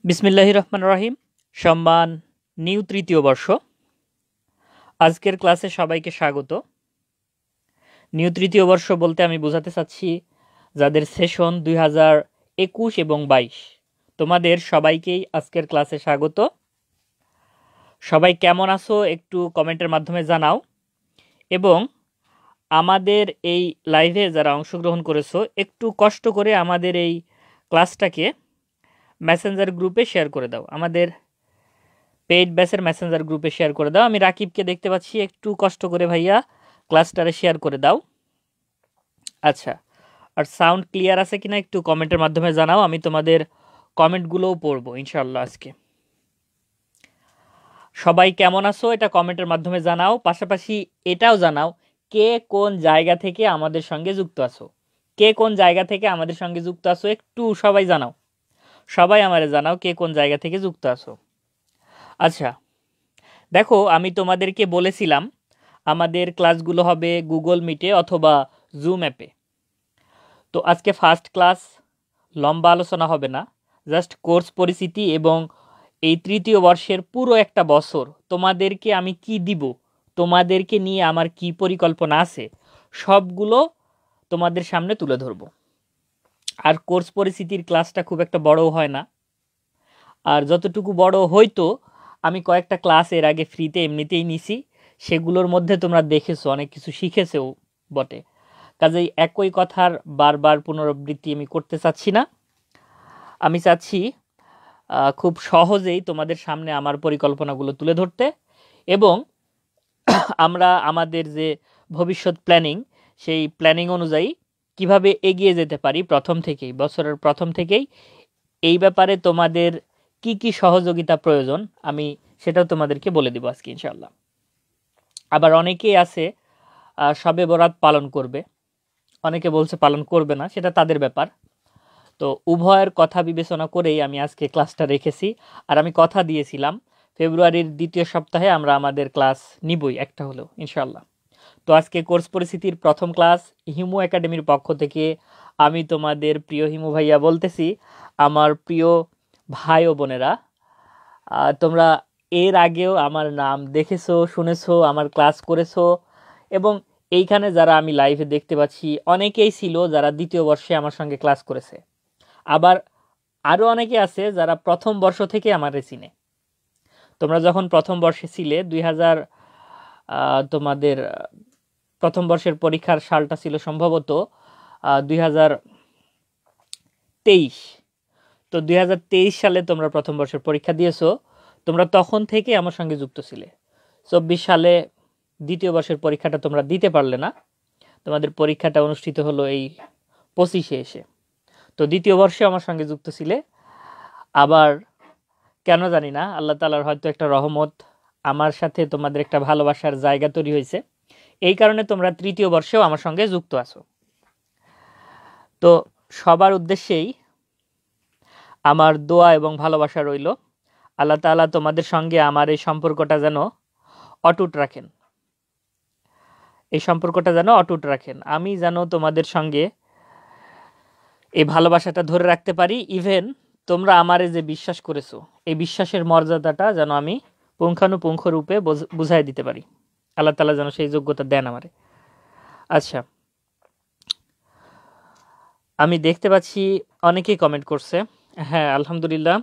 বিসমিল্লাহির রহমানির রহিম। সম্মান নিউ তৃতীয় বর্ষ, আজকের ক্লাসে সবাইকে স্বাগত। নিউ তৃতীয় বর্ষ বলতে আমি বোঝাতে চাচ্ছি যাদের সেশন 2021 এবং 22, তোমাদের সবাইকেই আজকের ক্লাসে স্বাগত। সবাই কেমন আছো একটু কমেন্টের মাধ্যমে জানাও, এবং আমাদের এই লাইভে যারা অংশগ্রহণ করেছো একটু কষ্ট করে আমাদের এই ক্লাসটাকে মেসেঞ্জার গ্রুপে শেয়ার করে দাও, আমাদের পেইড ব্যাচের মেসেঞ্জার গ্রুপে শেয়ার করে দাও। আমি রাকিবকে দেখতে পাচ্ছি, একটু কষ্ট করে ভাইয়া ক্লাসটারে শেয়ার করে দাও। আচ্ছা, আর সাউন্ড ক্লিয়ার আছে কিনা একটু কমেন্টের মাধ্যমে জানাও, আমি তোমাদের কমেন্টগুলোও পড়বো ইনশাআল্লাহ আজকে। সবাই কেমন আছো এটা কমেন্টের মাধ্যমে জানাও, পাশাপাশি এটাও জানাও কে কোন জায়গা থেকে আমাদের সঙ্গে যুক্ত আছো। কে কোন জায়গা থেকে আমাদের সঙ্গে যুক্ত আছো একটু সবাই জানাও, সবাই আমারে জানাও কে কোন জায়গা থেকে যুক্ত আছো। আচ্ছা, দেখো আমি তোমাদেরকে বলেছিলাম আমাদের ক্লাসগুলো হবে গুগল মিটে অথবা জুম অ্যাপে। তো আজকে ফার্স্ট ক্লাস, লম্বা আলোচনা হবে না, জাস্ট কোর্স পরিচিতি এবং এই তৃতীয় বর্ষের পুরো একটা বছর তোমাদেরকে আমি কি দিব, তোমাদেরকে নিয়ে আমার কি পরিকল্পনা আছে, সবগুলো তোমাদের সামনে তুলে ধরব। আর কোর্স পরিচিতির ক্লাসটা খুব একটা বড়ও হয় না, আর যতটুকু বড় হয়তো আমি কয়েকটা ক্লাস এর আগে ফ্রিতে এমনিতেই নিছি, সেগুলোর মধ্যে তোমরা দেখেছো, অনেক কিছু শিখেছেও বটে। কাজেই একই কথার বারবার পুনরাবৃত্তি আমি করতে চাচ্ছি না। আমি চাচ্ছি খুব সহজেই তোমাদের সামনে আমার পরিকল্পনাগুলো তুলে ধরতে, এবং আমরা আমাদের যে ভবিষ্যৎ প্ল্যানিং, সেই প্ল্যানিং অনুযায়ী কিভাবে এগিয়ে যেতে পারি প্রথম থেকেই, বছরের প্রথম থেকেই এই ব্যাপারে তোমাদের কি কি সহযোগিতা প্রয়োজন আমি সেটাও তোমাদেরকে বলে দিব আজকে ইনশাআল্লাহ। আবার অনেকেই আছে শবে বরাত পালন করবে, অনেকে বলছে পালন করবে না, সেটা তাদের ব্যাপার। তো উভয়ের কথা বিবেচনা করেই আমি আজকে ক্লাসটা রেখেছি। আর আমি কথা দিয়েছিলাম ফেব্রুয়ারির দ্বিতীয় সপ্তাহে আমরা আমাদের ক্লাস নিবই, একটা হলেও ইনশাআল্লাহ। তো আজকে কোর্স পরিস্থিতির প্রথম ক্লাস হিমু একাডেমির পক্ষ থেকে আমি তোমাদের প্রিয় হিমু ভাইয়া বলতেছি। আমার প্রিয় ভাই ও বোনেরা, তোমরা এর আগেও আমার নাম দেখেছো, শুনেছো, আমার ক্লাস করেছো, এবং এইখানে যারা আমি লাইভে দেখতে পাচ্ছি অনেকেই ছিল যারা দ্বিতীয় বর্ষে আমার সঙ্গে ক্লাস করেছে। আবার আরও অনেকে আছে যারা প্রথম বর্ষ থেকে আমারে চিনে। তোমরা যখন প্রথম বর্ষে ছিলে 2000, তোমাদের প্রথম বর্ষের পরীক্ষার সালটা ছিল সম্ভবত 2023। তো 2023 সালে তোমরা প্রথম বর্ষের পরীক্ষা দিয়েছো, তোমরা তখন থেকে আমার সঙ্গে যুক্ত ছিলে। 24 সালে দ্বিতীয় বর্ষের পরীক্ষাটা তোমরা দিতে পারলে না, তোমাদের পরীক্ষাটা অনুষ্ঠিত হলো এই 25-এ এসে। তো দ্বিতীয় বর্ষে আমার সঙ্গে যুক্ত ছিলে। আবার কেন জানি না, আল্লাহ তাআলার হয়তো একটা রহমত, আমার সাথে তোমাদের একটা ভালোবাসার জায়গা তৈরি হয়েছে, এই কারণে তোমরা তৃতীয় বর্ষেও আমার সঙ্গে যুক্ত আছো। তো সবার উদ্দেশ্যেই আমার দোয়া এবং ভালোবাসা রইল, আল্লাহ তাআলা তোমাদের সঙ্গে আমার এই সম্পর্কটা যেন অটুট রাখেন, এই সম্পর্কটা যেন অটুট রাখেন, আমি যেন তোমাদের সঙ্গে এই ভালোবাসাটা ধরে রাখতে পারি। ইভেন তোমরা আমারে যে বিশ্বাস করেছো, এই বিশ্বাসের মর্যাদাটা যেন আমি পুঙ্খানুপুঙ্খ রূপে বুঝাই দিতে পারি, আল্লাহ তাআলা যেন সেই যোগ্যতা দেন আমারে। আচ্ছা, আমি দেখতে পাচ্ছি অনেকেই কমেন্ট করছে। হ্যাঁ, আলহামদুলিল্লাহ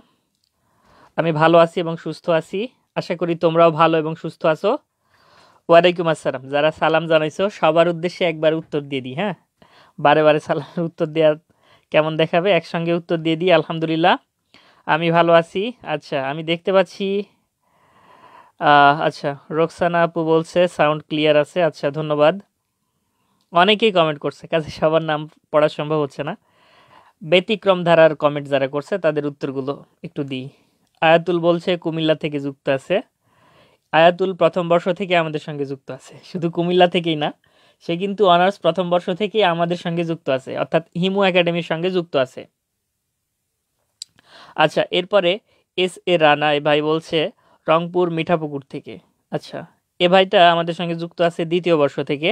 আমি ভালো আছি এবং সুস্থ আছি, আশা করি তোমরাও ভালো এবং সুস্থ আছো। ওয়ালাইকুম আসসালাম, যারা সালাম জানাইছো সবার উদ্দেশ্যে একবার উত্তর দিয়ে দিই। হ্যাঁ, বারে বারে সালামের উত্তর দেওয়া কেমন দেখাবে, একসঙ্গে উত্তর দিয়ে দিই। আলহামদুলিল্লাহ আমি ভালো আছি। আচ্ছা, আমি দেখতে পাচ্ছি আচ্ছা, রোকসানা আপু বলছে সাউন্ড ক্লিয়ার আছে। আচ্ছা, ধন্যবাদ। অনেকেই কমেন্ট করছে, কাজে সবার নাম পড়া সম্ভব হচ্ছে না। ব্যতিক্রম ধারার কমেন্ট যারা করছে তাদের উত্তরগুলো একটু দিই। আয়াতুল বলছে কুমিল্লা থেকে যুক্ত আছে। আয়াতুল প্রথম বর্ষ থেকে আমাদের সঙ্গে যুক্ত আছে, শুধু কুমিল্লা থেকেই না, সে কিন্তু অনার্স প্রথম বর্ষ থেকেই আমাদের সঙ্গে যুক্ত আছে, অর্থাৎ হিমু একাডেমির সঙ্গে যুক্ত আছে। আচ্ছা, এরপরে এস এ রানা এ ভাই বলছে রংপুর মিঠাপুকুর থেকে। আচ্ছা, এ ভাইটা আমাদের সঙ্গে যুক্ত আছে দ্বিতীয় বর্ষ থেকে।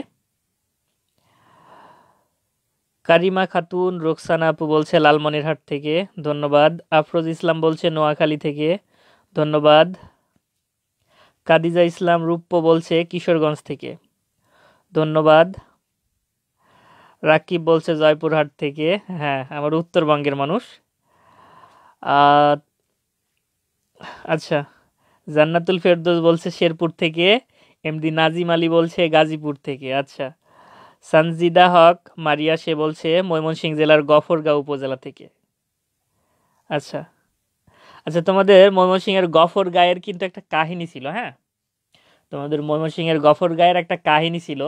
কারিমা খাতুন রোকসানা আপু বলছে লালমনিরহাট থেকে, ধন্যবাদ। আফরোজ ইসলাম বলছে নোয়াখালী থেকে, ধন্যবাদ। কাদিজা ইসলাম রূপ্য বলছে কিশোরগঞ্জ থেকে, ধন্যবাদ। রাকিব বলছে জয়পুরহাট থেকে, হ্যাঁ আমার উত্তরবঙ্গের মানুষ। আহ, আচ্ছা, জান্নাতুল ফেরদৌস বলছে শেরপুর থেকে, এমডি নাজিম আলী বলছে গাজীপুর থেকে। আচ্ছা, সানজিদা হক মারিয়া সে বলছে ময়মনসিংহ জেলার গফরগাঁও উপজেলা থেকে। আচ্ছা আচ্ছা, তোমাদের ময়মনসিংহের গফরগাঁয়ের কিন্তু একটা কাহিনী ছিল, হ্যাঁ, তোমাদের ময়মনসিংহের গফরগাঁয়ের একটা কাহিনী ছিল।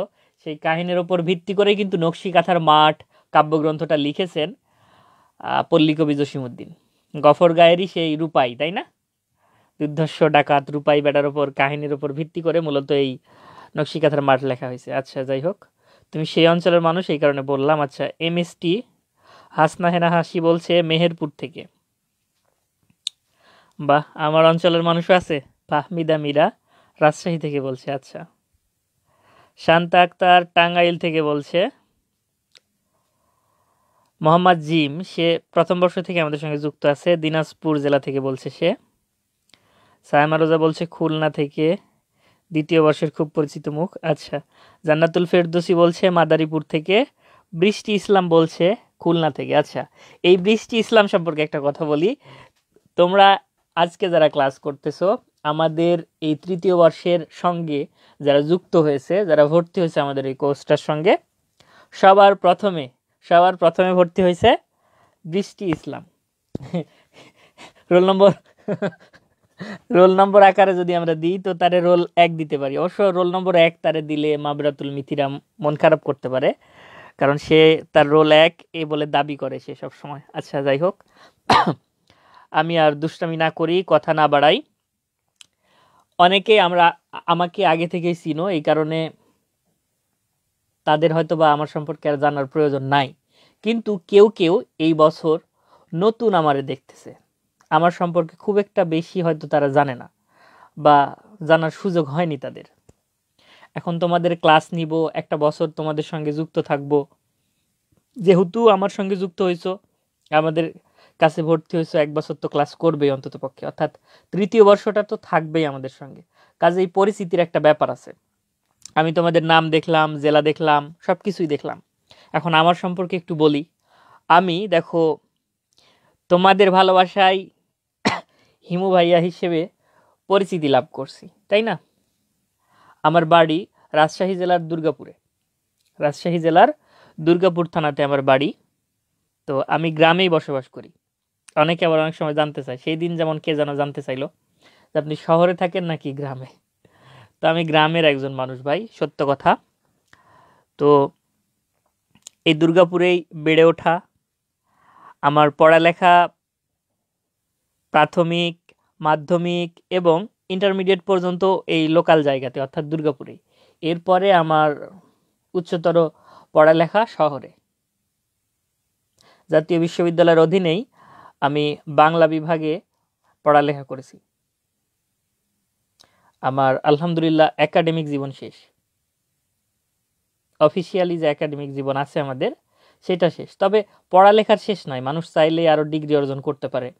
সেই কাহিনীর ওপর ভিত্তি করে কিন্তু নকশিকাঁথার মাঠ কাব্যগ্রন্থটা লিখেছেন পল্লীকবি জসিমউদ্দিন। গফরগাঁয়েরই সেই রূপাই, তাই না? দুর্ধর্ষ ডাকাত রূপাই বেটার ওপর কাহিনীর ওপর ভিত্তি করে মূলত এই নকশিকাঁথার মাঠ লেখা হয়েছে। আচ্ছা, যাই হোক, তুমি সেই অঞ্চলের মানুষ এই কারণে বললাম। আচ্ছা, এমএসটি হাসনা হেনা হাসি বলছে মেহেরপুর থেকে। বাহ, আমার অঞ্চলের মানুষও আছে। ফাহমিদা মীরা রাজশাহী থেকে বলছে। আচ্ছা, শান্তা আক্তার টাঙ্গাইল থেকে বলছে। মোহাম্মদ জিম সে প্রথম বর্ষ থেকে আমাদের সঙ্গে যুক্ত আছে, দিনাজপুর জেলা থেকে বলছে সে। সায়মা রোজা বলছে খুলনা থেকে, দ্বিতীয় বর্ষের খুব পরিচিত মুখ। আচ্ছা, জান্নাতুল ফেরদৌসি বলছে মাদারীপুর থেকে, বৃষ্টি ইসলাম বলছে খুলনা থেকে। আচ্ছা, এই বৃষ্টি ইসলাম সম্পর্কে একটা কথা বলি। তোমরা আজকে যারা ক্লাস করতেছো, আমাদের এই তৃতীয় বর্ষের সঙ্গে যারা যুক্ত হয়েছে, যারা ভর্তি হয়েছে আমাদের এই কোর্সটার সঙ্গে, সবার প্রথমে ভর্তি হয়েছে বৃষ্টি ইসলাম। রোল নম্বর আকারে যদি আমরা দিই তো তারে রোল 1 দিতে পারি। অবশ্য রোল নম্বর 1 তারে দিলে মাবরাতুল মিথিরা মন খারাপ করতে পারে, কারণ সে তার রোল 1 এ বলে দাবি করে সে সব সময়। আচ্ছা, যাই হোক, আমি আর দুষ্টামি না করি, কথা না বাড়াই। অনেকে আমাকে আগে থেকেই চিনো, এই কারণে তাদের হয়তো বা আমার সম্পর্কে আর জানার প্রয়োজন নাই। কিন্তু কেউ কেউ এই বছর নতুন আমারে দেখতেছে, আমার সম্পর্কে খুব একটা বেশি হয়তো তারা জানে না বা জানার সুযোগ হয়নি তাদের। এখন তোমাদের ক্লাস নিব, একটা বছর তোমাদের সঙ্গে যুক্ত থাকব। যেহেতু আমার সঙ্গে যুক্ত হয়েছো, আমাদের কাছে ভর্তি হয়েছো, 1 বছর তো ক্লাস করবেই অন্তত পক্ষে, অর্থাৎ তৃতীয় বর্ষটা তো থাকবেই আমাদের সঙ্গে। কাজেই পরিচিতির একটা ব্যাপার আছে। আমি তোমাদের নাম দেখলাম, জেলা দেখলাম, সব কিছুই দেখলাম। এখন আমার সম্পর্কে একটু বলি। আমি দেখো তোমাদের ভালোবাসায় হিমু ভাইয়া হিসেবে পরিচিতি লাভ করছি, তাই না? আমার বাড়ি রাজশাহী জেলার দুর্গাপুর থানাতে আমার বাড়ি। তো আমি গ্রামেই বসবাস করি। অনেকে আবার অনেক সময় জানতে চায়, সেই দিন যেমন কে যেন জানতে চাইলো যে আপনি শহরে থাকেন নাকি গ্রামে। তো আমি গ্রামের একজন মানুষ ভাই, সত্য কথা। তো এই দুর্গাপুরেই বেড়ে ওঠা। আমার পড়ালেখা প্রাথমিক, মাধ্যমিক এবং ইন্টারমিডিয়েট পর্যন্ত এই লোকাল জায়গাতে, অর্থাৎ দুর্গাপুরেই। এরপরে আমার উচ্চতর পড়ালেখা শহরে, জাতীয় বিশ্ববিদ্যালয়ের অধীনেই আমি বাংলা বিভাগে পড়ালেখা করেছি। আমার আলহামদুলিল্লাহ একাডেমিক জীবন শেষ। অফিসিয়ালি যে একাডেমিক জীবন আছে আমাদের, সেটা শেষ। তবে পড়ালেখার শেষ নয়, মানুষ চাইলে আরও ডিগ্রি অর্জন করতে পারে।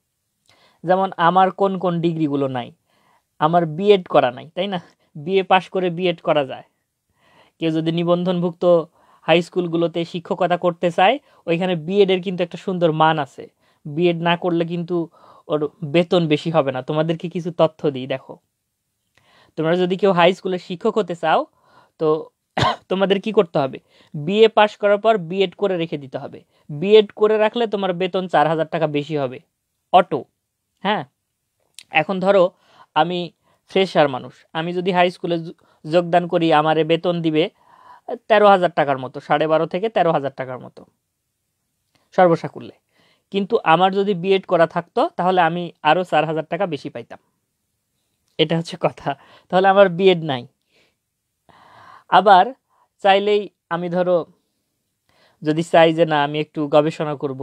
যেমন আমার কোন কোন ডিগ্রিগুলো নাই, আমার বিএড করা নাই, তাই না? বিএ পাশ করে বিএড করা যায়। কেউ যদি নিবন্ধনভুক্ত হাই স্কুলগুলোতে শিক্ষকতা করতে চায়, ওইখানে বিএডের কিন্তু একটা সুন্দর মান আছে। বিএড না করলে কিন্তু ওর বেতন বেশি হবে না। তোমাদেরকে কিছু তথ্য দিই, দেখো। তোমরা যদি কেউ হাই স্কুলের শিক্ষক হতে চাও, তো তোমাদের কি করতে হবে? বিএ পাশ করার পর বিএড করে রেখে দিতে হবে। বিএড করে রাখলে তোমার বেতন 4,000 টাকা বেশি হবে, অটো। হ্যাঁ, এখন ধরো আমি ফ্রেশার মানুষ, আমি যদি হাই স্কুলে যোগদান করি, আমারে বেতন দিবে 13,000 টাকার মতো, 12.5 থেকে 13,000 টাকার মতো সর্বসাকুল্যে। কিন্তু আমার যদি বিএড করা থাকতো তাহলে আমি আরও 4,000 টাকা বেশি পাইতাম। এটা হচ্ছে কথা। তাহলে আমার বিএড নাই। আবার চাইলেই আমি ধরো যদি চাই যে না আমি একটু গবেষণা করব,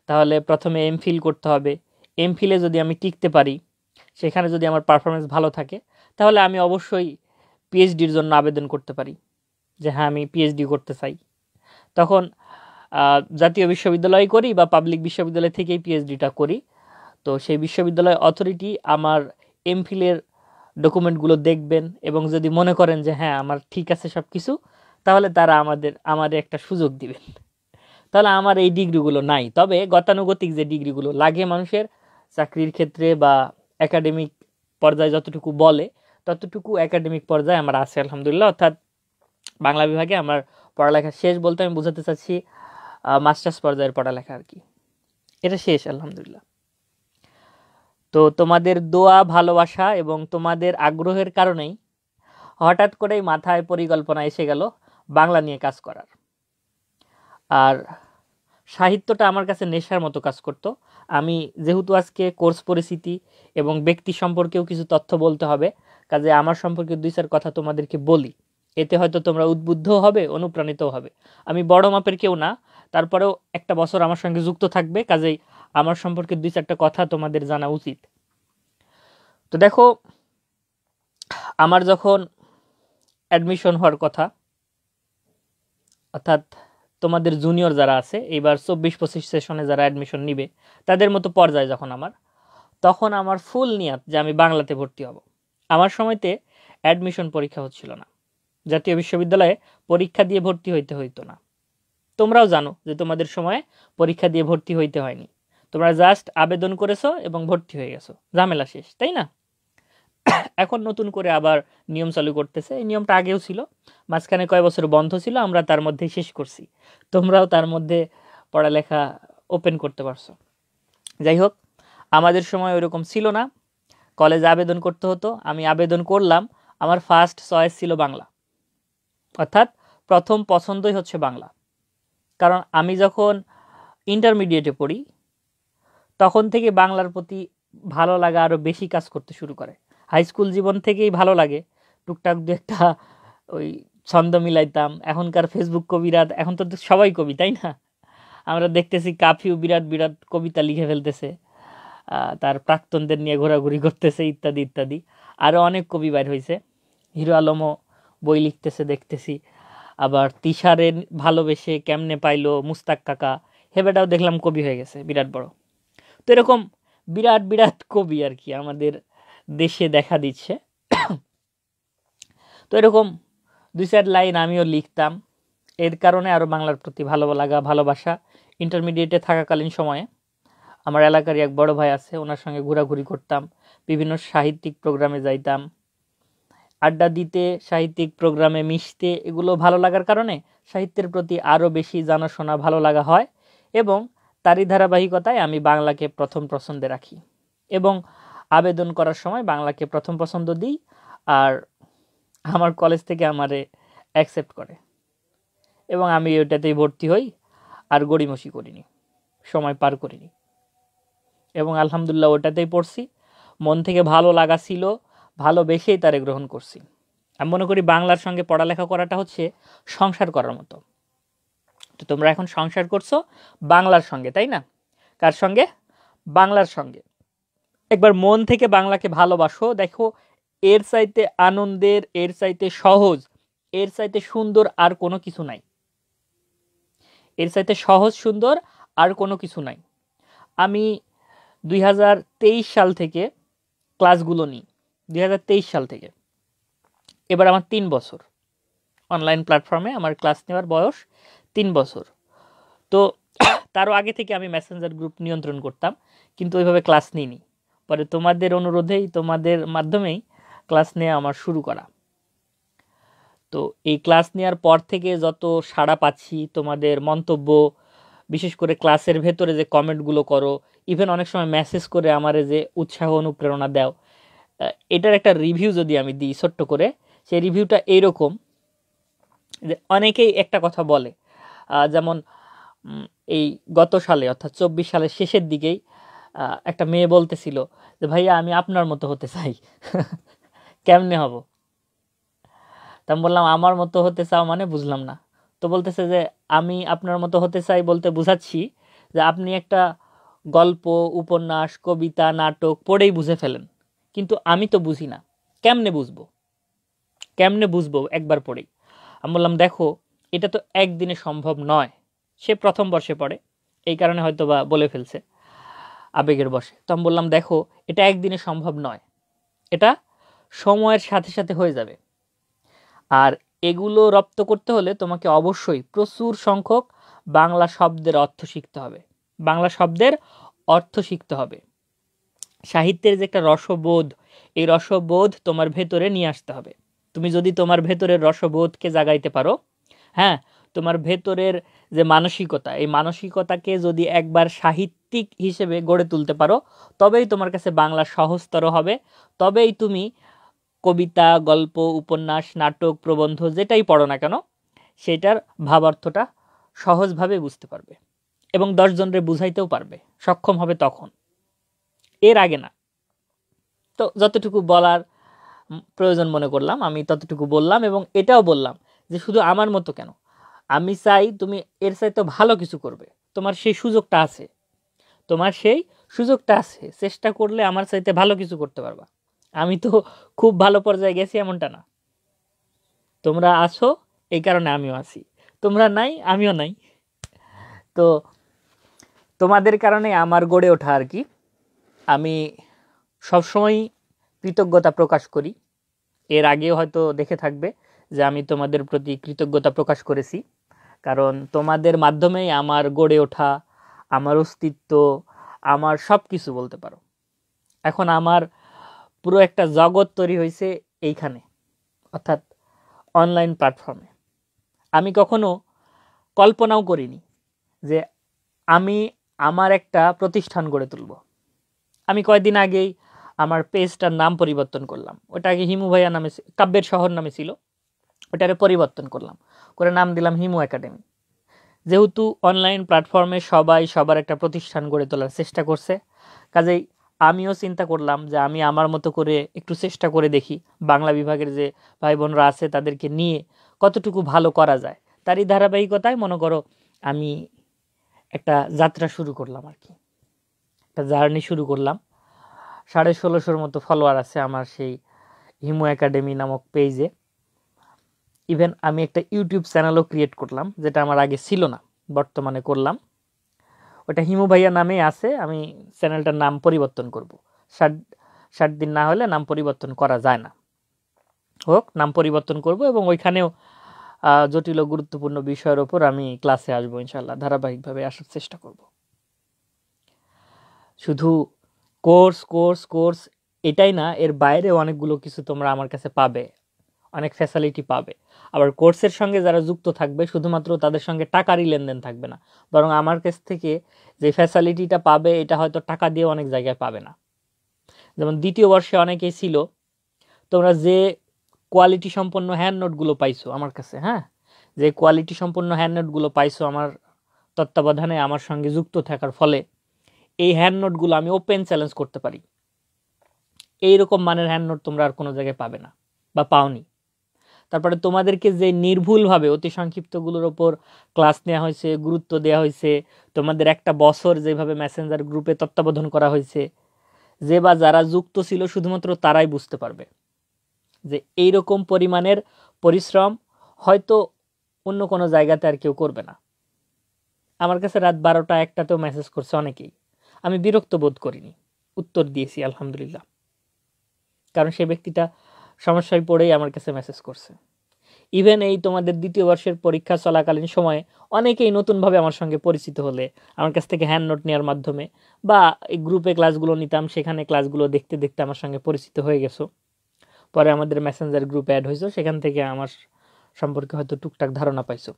তাহলে প্রথমে এমফিল করতে হবে। এমফিলে যদি আমি টিকতে পারি, সেখানে যদি আমার পারফরমেন্স ভালো থাকে, তাহলে আমি অবশ্যই পিএইচডির জন্য আবেদন করতে পারি যে হ্যাঁ আমি পিএইচডি করতে চাই। তখন জাতীয় বিশ্ববিদ্যালয় করি বা পাবলিক বিশ্ববিদ্যালয় থেকেই পিএইচডিটা করি। তো সেই বিশ্ববিদ্যালয় অথরিটি আমার এমফিলের ডকুমেন্টগুলো দেখবেন এবং যদি মনে করেন যে হ্যাঁ আমার ঠিক আছে সব কিছু, তাহলে তারা আমাদের একটা সুযোগ দিবেন। তাহলে আমার এই ডিগ্রিগুলো নাই, তবে গতানুগতিক যে ডিগ্রিগুলো লাগে মানুষের চাকরির ক্ষেত্রে বা একাডেমিক পর্যায়ে যতটুকু বলে ততটুকু একাডেমিক পর্যায়ে আমার আছে আলহামদুলিল্লাহ। অর্থাৎ বাংলা বিভাগে আমার পড়ালেখা শেষ বলতে আমি বোঝাতে চাচ্ছি মাস্টার্স পর্যায়ের পড়ালেখা আর কি, এটা শেষ আলহামদুলিল্লাহ। তো তোমাদের দোয়া, ভালোবাসা এবং তোমাদের আগ্রহের কারণেই হঠাৎ করেই মাথায় পরিকল্পনা এসে গেল বাংলা নিয়ে কাজ করার। আর সাহিত্যটা আমার কাছে নেশার মতো কাজ করতো। আমি যেহেতু আজকে কোর্স পরিস্থিতি এবং ব্যক্তি সম্পর্কেও কিছু তথ্য বলতে হবে, কাজে আমার সম্পর্কে 2-4 কথা তোমাদেরকে বলি, এতে হয়তো তোমরা উদ্বুদ্ধও হবে, অনুপ্রাণিতও হবে। আমি বড় মাপের কেউ না, তারপরেও একটা বছর আমার সঙ্গে যুক্ত থাকবে, কাজেই আমার সম্পর্কে 2-4টা কথা তোমাদের জানা উচিত। তো দেখো, আমার যখন অ্যাডমিশন হওয়ার কথা, অর্থাৎ তোমাদের জুনিয়র যারা আছে এইবার 24-25 সেশনে যারা অ্যাডমিশন নিবে তাদের মতো পর্যায়ে যখন তখন আমার ফুল নিয়াত যে আমি বাংলাতে ভর্তি হব। আমার সময়তে অ্যাডমিশন পরীক্ষা হচ্ছিল না, জাতীয় বিশ্ববিদ্যালয়ে পরীক্ষা দিয়ে ভর্তি হইতো না। তোমরাও জানো যে তোমাদের সময়ে পরীক্ষা দিয়ে ভর্তি হইতে হয়নি, তোমরা জাস্ট আবেদন করেছো এবং ভর্তি হয়ে গেছো, ঝামেলা শেষ, তাই না? এখন নতুন করে আবার নিয়ম চালু করতেছে। এই নিয়মটা আগেও ছিল, মাঝখানে কয়েক বছর বন্ধ ছিল, আমরা তার মধ্যে শেষ করছি। তোমরাও তার মধ্যে পড়ালেখা ওপেন করতে পারছো। যাই হোক, আমাদের সময় ওইরকম ছিল না, কলেজে আবেদন করতে হতো। আমি আবেদন করলাম, আমার ফার্স্ট চয়েস ছিল বাংলা, অর্থাৎ প্রথম পছন্দই হচ্ছে বাংলা। কারণ আমি যখন ইন্টারমিডিয়েটে পড়ি তখন থেকে বাংলার প্রতি ভালো লাগা আরও বেশি কাজ করতে শুরু করে। হাই স্কুল জীবন থেকেই ভালো লাগে, টুকটাক দু একটা ওই ছন্দ মিলাইতাম। এখনকার ফেসবুক কবিরা, এখন তো সবাই কবি, তাই না? আমরা দেখতেছি কাফিউ বিরাট বিরাট কবিতা লিখে ফেলতেছে, তার প্রাক্তনদের নিয়ে ঘোরাঘুরি করতেছে, ইত্যাদি ইত্যাদি। আরও অনেক কবি বাইর হয়েছে, হিরো আলমও বই লিখতেছে দেখতেছি। আবার তিশারে ভালোবেসে কেমনে পাইলো মুস্তাক কাকা, হেবেটাও দেখলাম কবি হয়ে গেছে বিরাট বড়। তো এরকম বিরাট বিরাট কবি আর কি আমাদের দেশে দেখা দিচ্ছে। তো এরকম 2-4 লাইন আমিও লিখতাম, এর কারণে আরও বাংলার প্রতি ভালো লাগা, ভালোবাসা। ইন্টারমিডিয়েটে থাকাকালীন সময়ে আমার এলাকারই এক বড় ভাই আছে, ওনার সঙ্গে ঘোরাঘুরি করতাম, বিভিন্ন সাহিত্যিক প্রোগ্রামে যাইতাম, আড্ডা দিতে, সাহিত্যিক প্রোগ্রামে মিশতে, এগুলো ভালো লাগার কারণে সাহিত্যের প্রতি আরও বেশি জানাশোনা, ভালো লাগা হয়। এবং তারই ধারাবাহিকতায় আমি বাংলাকে প্রথম পছন্দে রাখি এবং আবেদন করার সময় বাংলাকে প্রথম পছন্দ দিই। আর আমার কলেজ থেকে আমারে অ্যাকসেপ্ট করে এবং আমি ওইটাতেই ভর্তি হই, আর গড়িমসি করিনি, সময় পার করিনি এবং আলহামদুলিল্লাহ ওটাতেই পড়ছি। মন থেকে ভালো লাগা ছিল, ভালোবেসেই তারে গ্রহণ করছি। আমি মনে করি বাংলার সঙ্গে পড়ালেখা করাটা হচ্ছে সংসার করার মতো। তো তোমরা এখন সংসার করছো বাংলার সঙ্গে, তাই না? কার সঙ্গে? বাংলার সঙ্গে। একবার মন থেকে বাংলাকে ভালোবাসো, দেখো এর চাইতে আনন্দের, এর চাইতে সহজ, এর চাইতে সুন্দর আর কোনো কিছু নাই। এর চাইতে সহজ সুন্দর আর কোনো কিছু নাই। আমি 2023 সাল থেকে ক্লাসগুলো নিই, 2023 সাল থেকে। এবার আমার 3 বছর অনলাইন প্ল্যাটফর্মে আমার ক্লাস নেওয়ার বয়স 3 বছর। তো তারও আগে থেকে আমি মেসেঞ্জার গ্রুপ নিয়ন্ত্রণ করতাম, কিন্তু ওইভাবে ক্লাস নিইনি। পরে তোমাদের অনুরোধেই, তোমাদের মাধ্যমেই ক্লাস নেওয়া আমার শুরু করা। তো এই ক্লাস নেওয়ার পর থেকে যত সাড়া পাচ্ছি, তোমাদের মন্তব্য, বিশেষ করে ক্লাসের ভেতরে যে কমেন্টগুলো করো, ইভেন অনেক সময় মেসেজ করে আমারে যে উৎসাহ অনুপ্রেরণা দাও, এটার একটা রিভিউ যদি আমি দিই ছোট্ট করে, সেই রিভিউটা এইরকম যে অনেকেই একটা কথা বলে, যেমন এই গত সালে অর্থাৎ 24 সালের শেষের দিকেই একটা মেয়ে বলতেছিল যে ভাইয়া আমি আপনার মতো হতে চাই। কেমনে হব? তা আমি বললাম আমার মতো হতে চাও মানে বুঝলাম না। তো বলতেছে যে আমি আপনার মতো হতে চাই বলতে বুঝাচ্ছি যে আপনি একটা গল্প, উপন্যাস, কবিতা, নাটক পড়েই বুঝে ফেলেন, কিন্তু আমি তো বুঝি না, কেমনে বুঝবো একবার পড়েই? আমি বললাম দেখো এটা তো একদিনে সম্ভব নয়, সে প্রথম বর্ষে পড়ে, এই কারণে হয়তো বা বলে ফেলছে আবেগের বশে। তো আমি বললাম, দেখো এটা একদিনে সম্ভব নয়, এটা সময়ের সাথে সাথে হয়ে যাবে। আর এগুলো রপ্ত করতে হলে তোমাকে অবশ্যই প্রচুর সংখ্যক বাংলা শব্দের অর্থ শিখতে হবে, বাংলা শব্দের অর্থ শিখতে হবে। সাহিত্যের যে একটা রসবোধ, এই রসবোধ তোমার ভেতরে নিয়ে আসতে হবে। তুমি যদি তোমার ভেতরের রসবোধকে জাগাইতে পারো, হ্যাঁ, তোমার ভেতরের যে মানসিকতা, এই মানসিকতাকে যদি একবার সাহিত্যিক হিসেবে গড়ে তুলতে পারো, তবেই তোমার কাছে বাংলা সহজতর হবে। তবেই তুমি কবিতা, গল্প, উপন্যাস, নাটক, প্রবন্ধ যেটাই পড়ো না কেন, সেটার ভাবার্থটা সহজভাবে বুঝতে পারবে এবং 10 জনরে বুঝাইতেও পারবে, সক্ষম হবে তখন, এর আগে না। তো যতটুকু বলার প্রয়োজন মনে করলাম আমি ততটুকু বললাম, এবং এটাও বললাম যে শুধু আমার মতো কেন, আমি চাই তুমি এর চাইতে ভালো কিছু করবে। তোমার সেই সুযোগটা আছে, তোমার সেই সুযোগটা আছে, চেষ্টা করলে আমার চাইতে ভালো কিছু করতে পারবা। আমি তো খুব ভালো পর্যায়ে গেছি এমনটা না, তোমরা আছো এই কারণে আমিও আছি, তোমরা নাই আমিও নাই। তো তোমাদের কারণে আমার গড়ে ওঠা আর কি। আমি সবসময় কৃতজ্ঞতা প্রকাশ করি, এর আগেও হয়তো দেখে থাকবে যে আমি তোমাদের প্রতি কৃতজ্ঞতা প্রকাশ করেছি, কারণ তোমাদের মাধ্যমেই আমার গড়ে ওঠা, আমার অস্তিত্ব, আমার সব কিছু বলতে পারো। এখন আমার পুরো একটা জগৎ তৈরি হয়েছে এইখানে, অর্থাৎ অনলাইন প্ল্যাটফর্মে। আমি কখনো কল্পনাও করিনি যে আমি আমার একটা প্রতিষ্ঠান গড়ে তুলব। আমি কয়েকদিন আগেই আমার পেজটার নাম পরিবর্তন করলাম, ওটা আগে হিমু ভাইয়া নামে, কাব্যের শহর নামে ছিল, ওটারে পরিবর্তন করলাম, করে নাম দিলাম হিমু একাডেমি। যেহেতু অনলাইন প্ল্যাটফর্মে সবাই সবার একটা প্রতিষ্ঠান গড়ে তোলার চেষ্টা করছে, কাজেই আমিও চিন্তা করলাম যে আমি আমার মতো করে একটু চেষ্টা করে দেখি বাংলা বিভাগের যে ভাই বোনরা আছে তাদেরকে নিয়ে কতটুকু ভালো করা যায়। তারই ধারাবাহিকতায় মনে করো আমি একটা যাত্রা শুরু করলাম আর কি, একটা জার্নি শুরু করলাম। 1650 মতো ফলোয়ার আছে আমার সেই হিমু একাডেমি নামক পেজে। ইভেন আমি একটা ইউটিউব চ্যানেলও ক্রিয়েট করলাম, যেটা আমার আগে ছিল না, বর্তমানে করলাম। ওটা হিমু ভাইয়া নামেই আছে, আমি চ্যানেলটার নাম পরিবর্তন করব। 60 দিন না হলে নাম পরিবর্তন করা যায় না, হোক, নাম পরিবর্তন করব এবং ওইখানেও জটিল ও গুরুত্বপূর্ণ বিষয়ের ওপর আমি ক্লাসে আসবো ইনশাল্লাহ, ধারাবাহিকভাবে আসার চেষ্টা করব। শুধু কোর্স কোর্স কোর্স এটাই না, এর বাইরে অনেকগুলো কিছু তোমরা আমার কাছে পাবে, অনেক ফ্যাসিলিটি পাবে। আবার কোর্সের সঙ্গে যারা যুক্ত থাকবে শুধুমাত্র তাদের সঙ্গে টাকারই লেনদেন থাকবে না, বরং আমার কাছ থেকে যে ফ্যাসিলিটিটা পাবে এটা হয়তো টাকা দিয়ে অনেক জায়গায় পাবে না। যেমন দ্বিতীয় বর্ষে অনেকেই ছিল, তোমরা যে কোয়ালিটি সম্পন্ন হ্যান্ড নোটগুলো পাইছো আমার কাছে, হ্যাঁ, যে কোয়ালিটি সম্পন্ন হ্যান্ড নোটগুলো পাইছো আমার তত্ত্বাবধানে আমার সঙ্গে যুক্ত থাকার ফলে, এই হ্যান্ড নোটগুলো আমি ওপেন চ্যালেঞ্জ করতে পারি। এইরকম মানের হ্যান্ড নোট তোমরা আর কোনো জায়গায় পাবে না বা পাওনি। তারপরে তোমাদেরকে যে নির্ভুলভাবে অতি সংক্ষিপ্তগুলোর ওপর ক্লাস নেওয়া হয়েছে, গুরুত্ব দেওয়া হয়েছে, তোমাদের একটা বছর যেভাবে মেসেঞ্জার গ্রুপে তত্ত্বাবধান করা হয়েছে, যে বা যারা যুক্ত ছিল শুধুমাত্র তারাই বুঝতে পারবে যে এইরকম পরিমাণের পরিশ্রম হয়তো অন্য কোনো জায়গাতে আর কেউ করবে না। আমার কাছে রাত 12টা 1টাতেও মেসেজ করছে অনেকেই, আমি বিরক্ত বোধ করিনি, উত্তর দিয়েছি আলহামদুলিল্লাহ, কারণ সে ব্যক্তিটা সমস্যায় পড়েই আমার কাছে মেসেজ করছে। ইভেন এই তোমাদের দ্বিতীয় বর্ষের পরীক্ষা চলাকালীন সময়ে অনেকেই নতুনভাবে আমার সঙ্গে পরিচিত হলে আমার কাছ থেকে হ্যান্ড নোট নেওয়ার মাধ্যমে বা এই গ্রুপে ক্লাসগুলো নিতাম, সেখানে ক্লাসগুলো দেখতে দেখতে আমার সঙ্গে পরিচিত হয়ে গেছো, পরে আমাদের মেসেঞ্জার গ্রুপে অ্যাড হয়েছো, সেখান থেকে আমার সম্পর্কে হয়তো টুকটাক ধারণা পাইছো।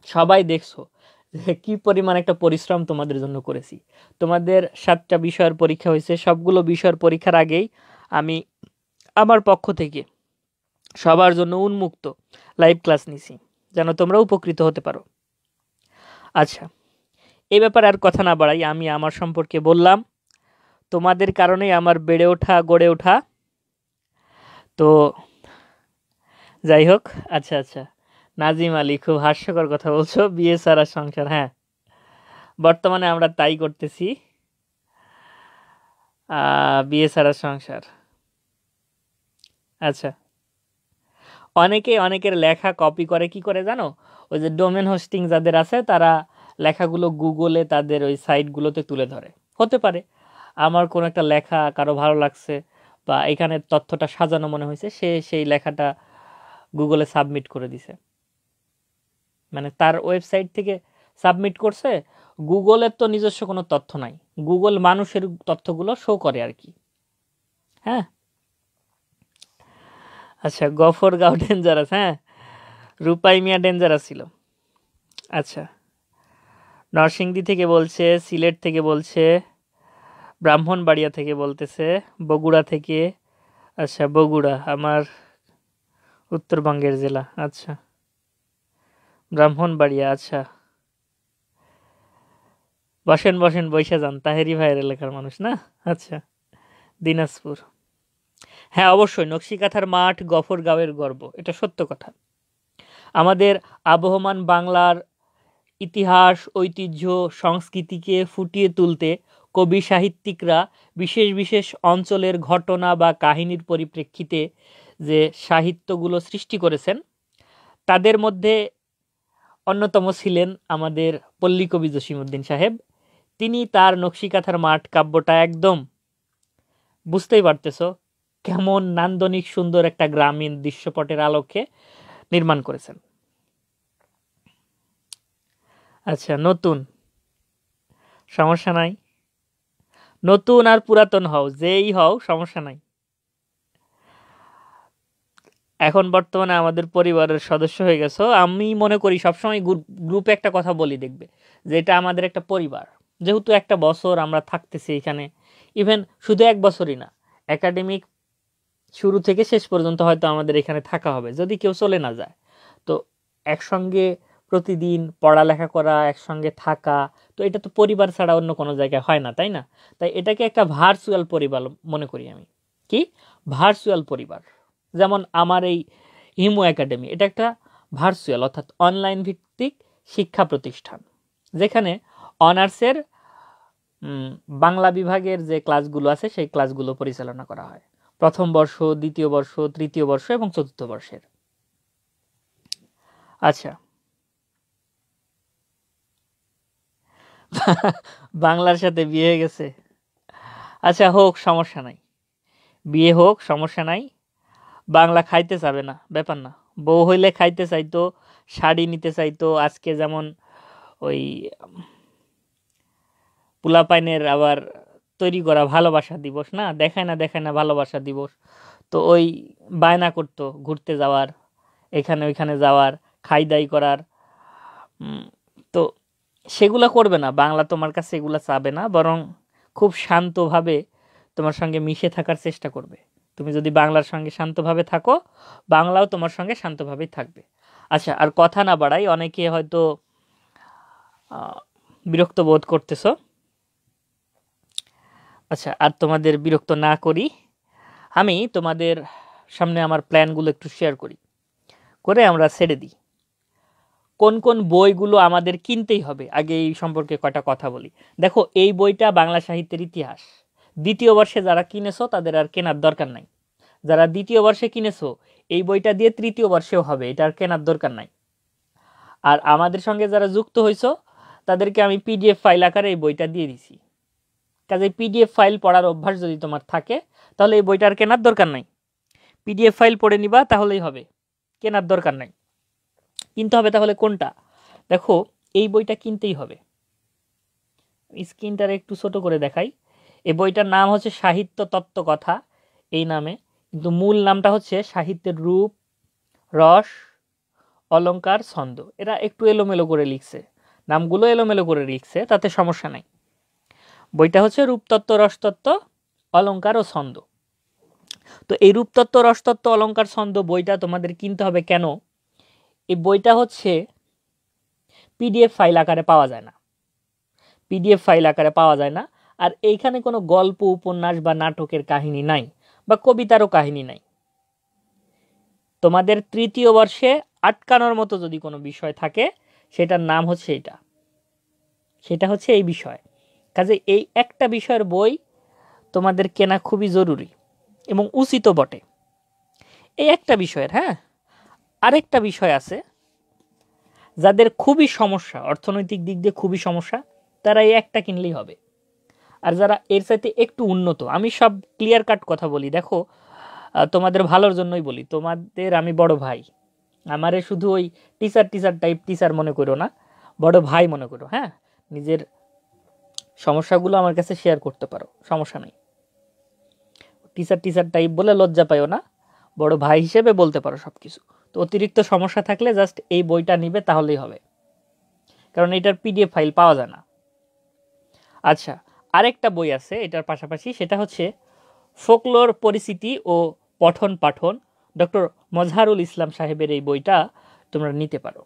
সবাই দেখছো যে কী পরিমাণ একটা পরিশ্রম তোমাদের জন্য করেছি। তোমাদের 7টা বিষয়ের পরীক্ষা হয়েছে, সবগুলো বিষয়ের পরীক্ষার আগেই আমি আমার পক্ষ থেকে সবার জন্য উন্মুক্ত লাইভ ক্লাস নিছি, যেন তোমরা উপকৃত হতে পারো। আচ্ছা, এই ব্যাপারে আর কথা না বাড়াই, আমি আমার সম্পর্কে বললাম, তোমাদের কারণেই আমার বেড়ে ওঠা, গড়ে ওঠা। তো যাই হোক, আচ্ছা আচ্ছা, নাজিম আলী খুব হাস্যকর কথা বলছো, বিয়ে ছাড়া সংসার, হ্যাঁ বর্তমানে আমরা তাই করতেছি, বিয়ে ছাড়া সংসার। আচ্ছা, অনেকে অনেকের লেখা কপি করে, কি করে জানো, ওই যে ডোমেন হোস্টিং যাদের আছে তারা লেখাগুলো গুগলে তাদের ওই সাইটগুলোতে তুলে ধরে। হতে পারে আমার কোনো একটা লেখা কারো ভালো লাগছে বা এখানে তথ্যটা সাজানো মনে হয়েছে, সে সেই লেখাটা গুগলে সাবমিট করে দিছে, মানে তার ওয়েবসাইট থেকে সাবমিট করছে। গুগলের তো নিজস্ব কোনো তথ্য নাই, গুগল মানুষের তথ্যগুলো শো করে আর কি। হ্যাঁ, আচ্ছা, গফরগাঁও ডেঞ্জারাস, হ্যাঁ, রূপাই মিয়া ডেঞ্জারাস ছিল। আচ্ছা, নরসিংদী থেকে বলছে, সিলেট থেকে বলছে, ব্রাহ্মণবাড়িয়া থেকে বলতেছে, বগুড়া থেকে। আচ্ছা, বগুড়া আমার উত্তরবঙ্গের জেলা। আচ্ছা, ব্রাহ্মণবাড়িয়া। আচ্ছা, বসেন বসেন বৈশা যান, তাহেরি ভাইয়ের এলাকার মানুষ না? আচ্ছা, দিনাজপুর। হ্যাঁ, অবশ্যই নকশিকাঁথার মাঠ গফরগাঁওয়ের গর্ব, এটা সত্য কথা। আমাদের আবহমান বাংলার ইতিহাস, ঐতিহ্য, সংস্কৃতিকে ফুটিয়ে তুলতে কবি সাহিত্যিকরা বিশেষ বিশেষ অঞ্চলের ঘটনা বা কাহিনীর পরিপ্রেক্ষিতে যে সাহিত্যগুলো সৃষ্টি করেছেন, তাদের মধ্যে অন্যতম ছিলেন আমাদের পল্লীকবি জসিমউদ্দিন সাহেব। তিনি তার নকশিকাঁথার মাঠ কাব্যটা একদম, বুঝতেই পারতেছ কেমন নান্দনিক সুন্দর একটা গ্রামীণ দৃশ্যপটের আলোকে নির্মাণ করেছেন। আচ্ছা, নতুন সমস্যা নাই, নতুন আর পুরাতন হও, যেই হও সমস্যা নাই। এখন বর্তমানে আমাদের পরিবারের সদস্য হয়ে গেছো। আমি মনে করি সবসময় গ্রুপে একটা কথা বলি, দেখবে যে এটা আমাদের একটা পরিবার। যেহেতু একটা বছর আমরা থাকতেছি এখানে, ইভেন শুধু এক বছরই না, একাডেমিক শুরু থেকে শেষ পর্যন্ত হয়তো আমাদের এখানে থাকা হবে যদি কেউ চলে না যায়। তো একসঙ্গে প্রতিদিন পড়ালেখা করা, একসঙ্গে থাকা, তো এটা তো পরিবার ছাড়া অন্য কোনো জায়গায় হয় না, তাই না? তাই এটাকে একটা ভার্চুয়াল পরিবার মনে করি আমি। কি ভার্চুয়াল পরিবার? যেমন আমার এই হিমু একাডেমি, এটা একটা ভার্চুয়াল অর্থাৎ অনলাইন ভিত্তিক শিক্ষা প্রতিষ্ঠান, যেখানে অনার্সের বাংলা বিভাগের যে ক্লাসগুলো আছে সেই ক্লাসগুলো পরিচালনা করা হয় প্রথম বর্ষ, দ্বিতীয় বর্ষ, তৃতীয় বর্ষ এবং চতুর্থ বর্ষের। আচ্ছা, বাংলার সাথে বিয়ে হয়ে গেছে। আচ্ছা, হোক, সমস্যা নাই, বিয়ে হোক, সমস্যা নাই। বাংলা খাইতে চাবে না, ব্যাপার না। বউ হইলে খাইতে চাইতো, শাড়ি নিতে চাইতো। আজকে যেমন ওই পোলাপাইনের আবার তৈরি করা ভালোবাসা দিবস না, দেখায় না দেখায় না ভালোবাসা দিবস, তো ওই বায়না করতো ঘুরতে যাওয়ার, এখানে ওইখানে যাওয়ার, খাই দাই করার। তো সেগুলো করবে না, বাংলা তোমার কাছে এগুলো চাবে না, বরং খুব শান্তভাবে তোমার সঙ্গে মিশে থাকার চেষ্টা করবে। তুমি যদি বাংলার সঙ্গে শান্তভাবে থাকো, বাংলাও তোমার সঙ্গে শান্তভাবেই থাকবে। আচ্ছা, আর কথা না বাড়াই, অনেকে হয়তো বিরক্ত বোধ করতেছো। আচ্ছা, আর তোমাদের বিরক্ত না করি, আমি তোমাদের সামনে আমার প্ল্যানগুলো একটু শেয়ার করে আমরা ছেড়ে দিই। কোন কোন বইগুলো আমাদের কিনতেই হবে, আগে এই সম্পর্কে কয়টা কথা বলি। দেখো, এই বইটা বাংলা সাহিত্যের ইতিহাস। দ্বিতীয় বর্ষে যারা কিনেছো তাদের আর কেনার দরকার নাই। যারা দ্বিতীয় বর্ষে কিনেছো, এই বইটা দিয়ে তৃতীয় বর্ষেও হবে, এটা আর কেনার দরকার নাই। আর আমাদের সঙ্গে যারা যুক্ত হয়েছো তাদেরকে আমি পিডিএফ ফাইল আকারে এই বইটা দিয়ে দিছি। কাজে পিডিএফ ফাইল পড়ার অভ্যাস যদি তোমার থাকে, তাহলে এই বইটা আর কেনার দরকার নাই। পিডিএফ ফাইল পড়ে নিবা, তাহলেই হবে, কেনার দরকার নাই। কিনতে হবে তাহলে কোনটা? দেখো, এই বইটা কিনতেই হবে। স্ক্রিনটার একটু ছোট করে দেখাই। এই বইটার নাম হচ্ছে সাহিত্য তত্ত্ব কথা, এই নামে, কিন্তু মূল নামটা হচ্ছে সাহিত্যের রূপ, রস, অলঙ্কার, ছন্দ। এরা একটু এলোমেলো করে লিখছে, নামগুলো এলোমেলো করে লিখছে, তাতে সমস্যা নাই। বইটা হচ্ছে রূপতত্ত্ব, রসতত্ত্ব, অলঙ্কার ও ছন্দ। তো এই রূপতত্ত্ব, রসতত্ত্ব, অলঙ্কার, ছন্দ বইটা তোমাদের কিনতে হবে কেন? এই বইটা হচ্ছে পিডিএফ ফাইল আকারে পাওয়া যায় না, পিডিএফ ফাইল আকারে পাওয়া যায় না। আর এইখানে কোনো গল্প, উপন্যাস বা নাটকের কাহিনী নাই, বা কবিতারও কাহিনী নাই। তোমাদের তৃতীয় বর্ষে আটকানোর মতো যদি কোনো বিষয় থাকে, সেটার নাম হচ্ছে এটা, সেটা হচ্ছে এই বিষয়। কাজে এই একটা বিষয়ের বই তোমাদের কেনা খুবই জরুরি এবং উচিত বটে, এই একটা বিষয়ের। হ্যাঁ, আরেকটা বিষয় আছে, যাদের খুবই সমস্যা, অর্থনৈতিক দিক দিয়ে খুবই সমস্যা, তারা এই একটা কিনলেই হবে। আর যারা এর চাইতে একটু উন্নত, আমি সব ক্লিয়ার কাট কথা বলি, দেখো তোমাদের ভালোর জন্যই বলি, তোমাদের আমি বড় ভাই, আমারে শুধু ওই টিচার টিচার টাইপ টিচার মনে করো না, বড় ভাই মনে করো। হ্যাঁ, নিজের সমস্যাগুলো আমার কাছে শেয়ার করতে পারো, সমস্যা নেই। টিচার টিচার টাইপ বলে লজ্জা পাইও না, বড় ভাই হিসেবে বলতে পারো সব কিছু। তো অতিরিক্ত সমস্যা থাকলে জাস্ট এই বইটা নিবে, তাহলেই হবে, কারণ এটার পিডিএফ ফাইল পাওয়া যায় না। আচ্ছা, আরেকটা বই আছে এটার পাশাপাশি, সেটা হচ্ছে ফোকলোর পরিচিতি ও পঠন পাঠন, ডক্টর মজহারুল ইসলাম সাহেবের এই বইটা তোমরা নিতে পারো।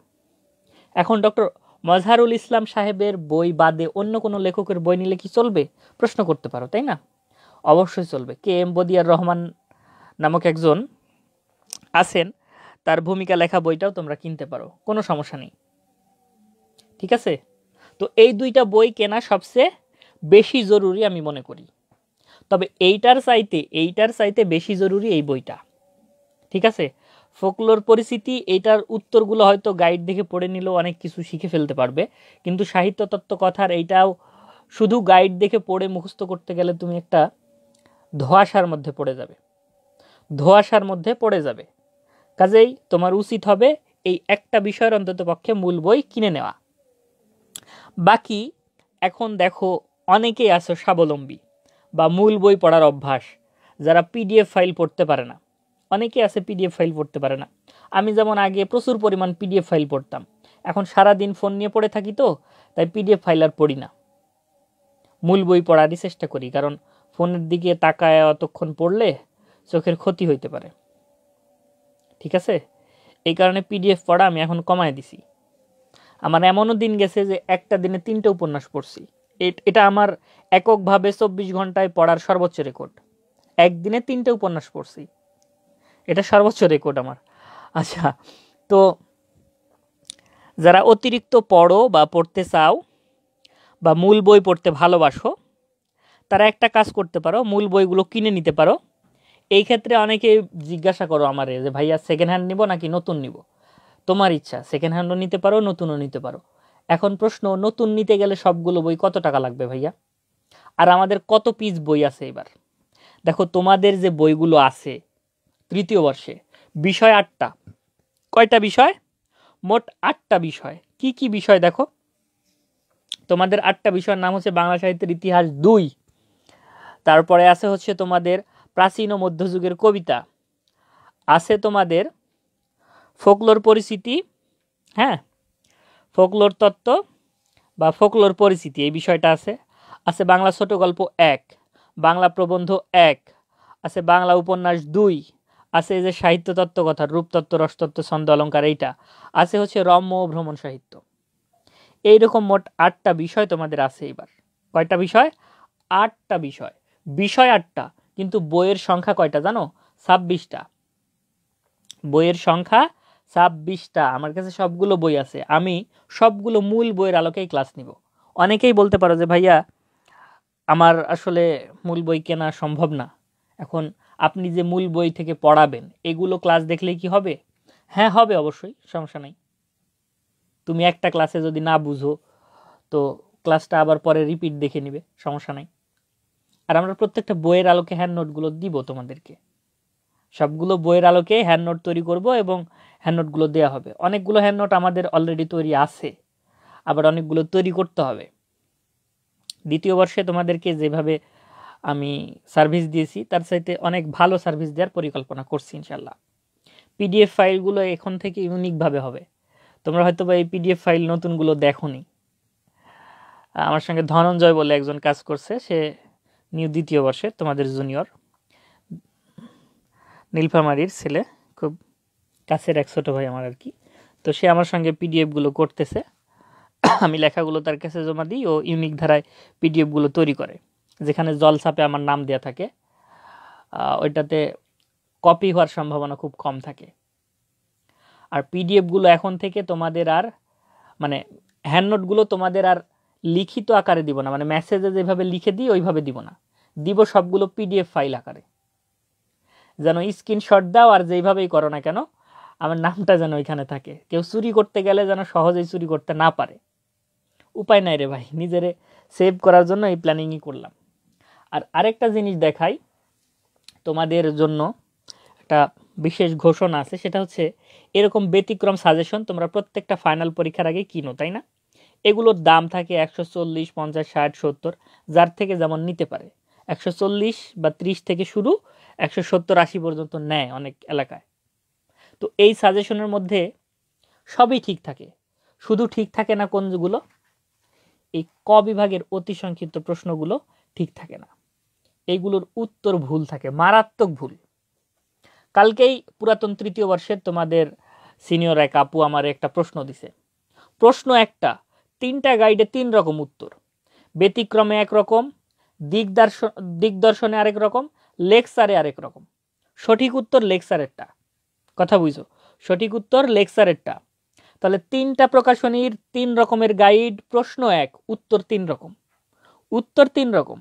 এখন ডক্টর মজহারুল ইসলাম সাহেবের বই বাদে অন্য কোনো লেখকের বই নিলে কি চলবে, প্রশ্ন করতে পারো, তাই না? অবশ্যই চলবে। কে এম বদিয়ার রহমান নামক একজন আছেন, তার ভূমিকা লেখা বইটাও তোমরা কিনতে পারো, কোনো সমস্যা নেই, ঠিক আছে? তো এই দুইটা বই কেনা সবচেয়ে বেশি জরুরি আমি মনে করি। তবে এইটার চাইতে বেশি জরুরি এই বইটা, ঠিক আছে? ফোকলোর পরিচিতি, এইটার উত্তরগুলো হয়তো গাইড দেখে পড়ে নিলেও অনেক কিছু শিখে ফেলতে পারবে, কিন্তু সাহিত্য তত্ত্ব কথার এইটাও শুধু গাইড দেখে পড়ে মুখস্থ করতে গেলে তুমি একটা ধোঁয়াশার মধ্যে পড়ে যাবে। কাজেই তোমার উচিত হবে এই একটা বিষয়ের অন্তত পক্ষে মূল বই কিনে নেওয়া। বাকি এখন দেখো, অনেকেই আছে স্বাবলম্বী বা মূল বই পড়ার অভ্যাস, যারা পিডিএফ ফাইল পড়তে পারে না। অনেকেই আছে পিডিএফ ফাইল পড়তে পারে না। আমি যেমন আগে প্রচুর পরিমাণ পিডিএফ ফাইল পড়তাম, এখন সারাদিন ফোন নিয়ে পড়ে থাকি, তো তাই পিডিএফ ফাইল আর পড়ি না, মূল বই পড়ারই চেষ্টা করি, কারণ ফোনের দিকে তাকায় অতক্ষণ পড়লে চোখের ক্ষতি হইতে পারে, ঠিক আছে? এই কারণে পিডিএফ পড়া আমি এখন কমায় দিছি। আমার এমনও দিন গেছে যে একটা দিনে 3টে উপন্যাস পড়ছি, এটা আমার এককভাবে 24 ঘন্টায় পড়ার সর্বোচ্চ রেকর্ড। একদিনে 3টে উপন্যাস পড়ছি, এটা সর্বোচ্চ রেকর্ড আমার। আচ্ছা, তো যারা অতিরিক্ত পড়ো বা পড়তে চাও বা মূল বই পড়তে ভালোবাসো, তারা একটা কাজ করতে পারো, মূল বইগুলো কিনে নিতে পারো। এই ক্ষেত্রে অনেকেই জিজ্ঞাসা করো আমারে যে ভাইয়া সেকেন্ড হ্যান্ড নিব নাকি নতুন নিব? তোমার ইচ্ছা, সেকেন্ড হ্যান্ডও নিতে পারো, নতুনও নিতে পারো। এখন প্রশ্ন, নতুন নিতে গেলে সবগুলো বই কত টাকা লাগবে ভাইয়া? আর আমাদের কত পিস বই আছে এবার? দেখো, তোমাদের যে বইগুলো আছে তৃতীয় বর্ষে, বিষয় 8টা। কয়টা বিষয়? মোট 8টা বিষয়। কি কি বিষয় দেখো, তোমাদের 8টা বিষয়ের নাম হচ্ছে বাংলা সাহিত্যের ইতিহাস 2, তারপরে আছে হচ্ছে তোমাদের প্রাচীন ও মধ্যযুগের কবিতা, আছে তোমাদের ফোকলোর পরিচিতি, হ্যাঁ, ফোকলোর তত্ত্ব বা ফোকলোর পরিচিতি, এই বিষয়টা আছে। আছে বাংলা ছোট গল্প 1, বাংলা প্রবন্ধ 1, আছে বাংলা উপন্যাস 2, আছে এই যে সাহিত্য তত্ত্ব কথা, রূপতত্ত্ব, রসতত্ত্ব, ছন্দ, অলঙ্কার, এইটা আছে হচ্ছে রম্য ও ভ্রমণ সাহিত্য। এইরকম মোট 8টা বিষয় তোমাদের আছে এবার। কয়টা বিষয়? 8টা বিষয়। বিষয় 8টা, কিন্তু বইয়ের সংখ্যা কয়টা জানো? 26টা। বইয়ের সংখ্যা 26টা। আমার কাছে সবগুলো বই আছে, আমি সবগুলো মূল বইয়ের আলোকেই ক্লাস নিব। অনেকেই বলতে পারো যে ভাইয়া আমার আসলে মূল বই কেনা সম্ভব না, এখন আপনি যে মূল বই থেকে পড়াবেন এগুলো ক্লাস দেখলেই কি হবে? হ্যাঁ হবে, অবশ্যই, সমস্যা নাই। তুমি একটা ক্লাসে যদি না বুঝো তো ক্লাসটা আবার পরে রিপিট দেখে নিবে, সমস্যা নাই। আর আমরা প্রত্যেকটা বইয়ের আলোকে হ্যান্ড নোটগুলো দিব তোমাদেরকে, সবগুলো বইয়ের আলোকে হ্যান্ড নোট তৈরি করব এবং হ্যান্ড নোটগুলো দেওয়া হবে। অনেকগুলো হ্যান্ড নোট আমাদের অলরেডি তৈরি আছে, আবার অনেকগুলো তৈরি করতে হবে। দ্বিতীয় বর্ষে তোমাদেরকে যেভাবে আমি সার্ভিস দিয়েছি তার চাইতে অনেক ভালো সার্ভিস দেওয়ার পরিকল্পনা করছি ইনশাল্লাহ। পিডিএফ ফাইলগুলো এখন থেকে ইউনিকভাবে হবে। তোমরা হয়তো বা এই পিডিএফ ফাইল নতুনগুলো দেখোনি। আমার সঙ্গে ধনঞ্জয় বলে একজন কাজ করছে, সে দ্বিতীয় বর্ষে, তোমাদের জুনিয়র, নীলফামারীর ছেলে, খুব কাছের এক ছোটো ভাই আমার আর কি। তো সে আমার সঙ্গে পিডিএফগুলো করতেছে, আমি লেখাগুলো তার কাছে জমা দিই, ও ইউনিক ধারায় পিডিএফগুলো তৈরি করে, যেখানে জল ছাপে আমার নাম দেওয়া থাকে, ওইটাতে কপি হওয়ার সম্ভাবনা খুব কম থাকে। আর পিডিএফগুলো এখন থেকে তোমাদের আর মানে হ্যান্ড নোটগুলো তোমাদের আর লিখিত আকারে দিব না, মানে মেসেজে যেভাবে লিখে দিই ওইভাবে দিব না, দিব সবগুলো পিডিএফ ফাইল আকারে। যেন স্ক্রিনশট দাও আর যেইভাবেই করো না কেন আমার নামটা যেন ওইখানে থাকে, কেউ চুরি করতে গেলে যেন সহজেই চুরি করতে না পারে। উপায় নাই রে ভাই, নিজেরে সেভ করার জন্য এই প্ল্যানিংই করলাম। আর আরেকটা জিনিস দেখাই তোমাদের জন্য, একটা বিশেষ ঘোষণা আছে, সেটা হচ্ছে এরকম ব্যতিক্রম সাজেশন তোমরা প্রত্যেকটা ফাইনাল পরীক্ষার আগে কিনো, তাই না? এগুলোর দাম থাকে 140, 50, 60, 70, যার থেকে যেমন নিতে পারে। 140 বা 30 থেকে শুরু, 170, 80 পর্যন্ত নেয় অনেক এলাকায়। তো এই সাজেশনের মধ্যে সবই ঠিক থাকে, শুধু ঠিক থাকে না কোনগুলো, এই ক বিভাগের অতি সংক্ষিপ্ত প্রশ্নগুলো ঠিক থাকে না, এইগুলোর উত্তর ভুল থাকে, মারাত্মক ভুল। কালকেই পুরাতন তৃতীয় বর্ষের তোমাদের সিনিয়র এক আপু আমার একটা প্রশ্ন দিছে, প্রশ্ন একটা, 3টা গাইডে 3 রকম উত্তর, ব্যতিক্রমে একরকম, দিগদর্শনে আরেক রকম, লেকচারে আরেক রকম। সঠিক উত্তর লেকচারেরটা, কথা বুঝো, সঠিক উত্তর লেকচারেরটা। তাহলে 3টা প্রকাশনীর 3 রকমের গাইড, প্রশ্ন এক, উত্তর 3 রকম, উত্তর 3 রকম।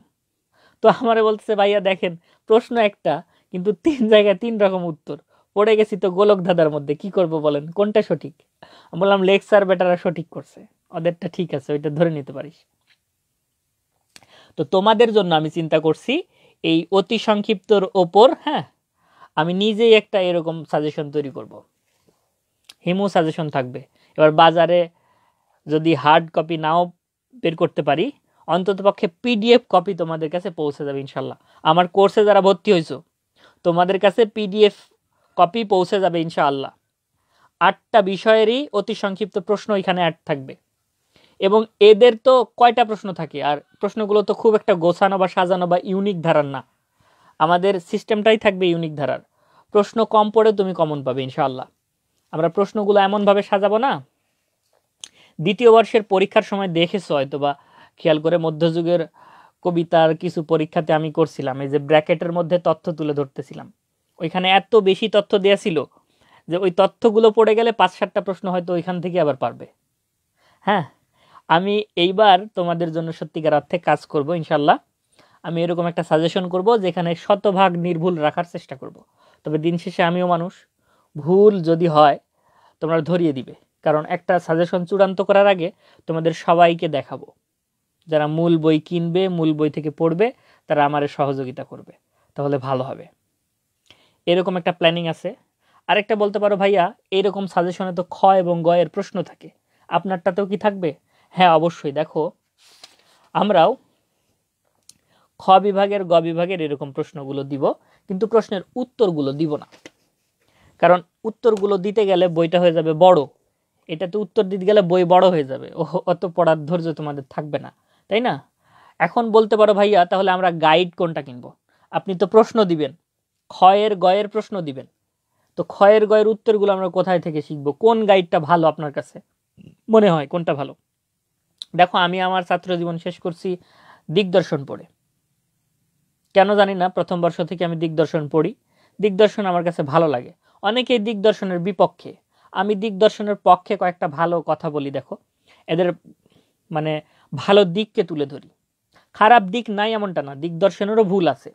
তো আমারে বলতেছে ভাইয়া দেখেন প্রশ্ন একটা কিন্তু 3 জায়গায় 3 রকম উত্তর, পড়ে গেছি তো গোলক ধাঁধার মধ্যে, কি করব বলেন, কোনটা সঠিক? আমি বললাম লেকচার বেটারা সঠিক করছে, ওদেরটা ঠিক আছে, ওইটা ধরে নিতে পারিস। তো তোমাদের জন্য আমি চিন্তা করছি এই অতি সংক্ষিপ্তর ওপর, হ্যাঁ, আমি নিজেই একটা এরকম সাজেশন তৈরি করব, হিমু সাজেশন থাকবে। এবার বাজারে যদি হার্ড কপি নাও বের করতে পারি, অন্তত পক্ষে পিডিএফ কপি তোমাদের কাছে পৌঁছে যাবে ইনশাল্লাহ। আমার কোর্সে যারা ভর্তি হয়েছো তোমাদের কাছে পিডিএফ কপি পৌঁছে যাবে ইনশাআল্লাহ। 8টা বিষয়েরই অতি সংক্ষিপ্ত প্রশ্ন এখানে অ্যাড থাকবে, এবং এদের তো কয়টা প্রশ্ন থাকে, আর প্রশ্নগুলো তো খুব একটা গোছানো বা সাজানো বা ইউনিক ধারার না, আমাদের সিস্টেমটাই থাকবে ইউনিক ধারার। প্রশ্ন কম পড়ে তুমি কমন পাবে ইনশাআল্লাহ। আমরা প্রশ্নগুলো এমনভাবে সাজাবো না, দ্বিতীয় বর্ষের পরীক্ষার সময় দেখেছো হয়তো বা খেয়াল করে, মধ্যযুগের কবিতার কিছু পরীক্ষাতে আমি করছিলাম এই যে ব্র্যাকেটের মধ্যে তথ্য তুলে ধরতেছিলাম, ওইখানে এত বেশি তথ্য দেয়া ছিল যে ওই তথ্যগুলো পড়ে গেলে 5-7টা প্রশ্ন হয়তো ওইখান থেকে আবার পারবে। হ্যাঁ, আমি এইবার তোমাদের জন্য সত্যিকার অর্থে কাজ করব ইনশাল্লাহ। আমি এরকম একটা সাজেশন করব যেখানে শতভাগ নির্ভুল রাখার চেষ্টা করব। তবে দিন শেষে আমিও মানুষ, ভুল যদি হয় তোমরা ধরিয়ে দিবে, কারণ একটা সাজেশন চূড়ান্ত করার আগে তোমাদের সবাইকে দেখাবো, যারা মূল বই কিনবে, মূল বই থেকে পড়বে, তারা আমার সহযোগিতা করবে, তাহলে ভালো হবে। এরকম একটা প্ল্যানিং আছে। আরেকটা বলতে পারো ভাইয়া এরকম সাজেশনে তো খ এবং গ এর প্রশ্ন থাকে, আপনারটাতেও কি থাকবে? হ্যাঁ অবশ্যই, দেখো আমরাও খ বিভাগের, গ বিভাগের এরকম প্রশ্নগুলো দিব, কিন্তু প্রশ্নের উত্তরগুলো দিব না, কারণ উত্তরগুলো দিতে গেলে বইটা হয়ে যাবে বড়, এটাতে উত্তর দিতে গেলে বই বড় হয়ে যাবে, অত পড়ার ধৈর্য তোমাদের থাকবে না, তাই না? এখন বলতে পারো ভাইয়া তাহলে আমরা গাইড কোনটা কিনবো? আপনি তো প্রশ্ন দিবেন, ক্ষয়ের গয়ের প্রশ্ন দিবেন, তো ক্ষয়ের গয়ের উত্তরগুলো আমরা কোথায় থেকে শিখবো? কোন গাইডটা ভালো আপনার কাছে মনে হয়, কোনটা ভালো? দেখো আমি আমার ছাত্র জীবন শেষ করছি দিগদর্শন পড়ে, কেন জানি না প্রথম বর্ষ থেকে আমি দিগদর্শন পড়ি, দিগদর্শন আমার কাছে ভালো লাগে। অনেকেই দিগদর্শনের বিপক্ষে, আমি দিগদর্শনের পক্ষে কয়েকটা ভালো কথা বলি। দেখো এদের মানে ভালো দিককে তুলে ধরি, খারাপ দিক নাই এমনটা না, দিগদর্শনেরও ভুল আছে,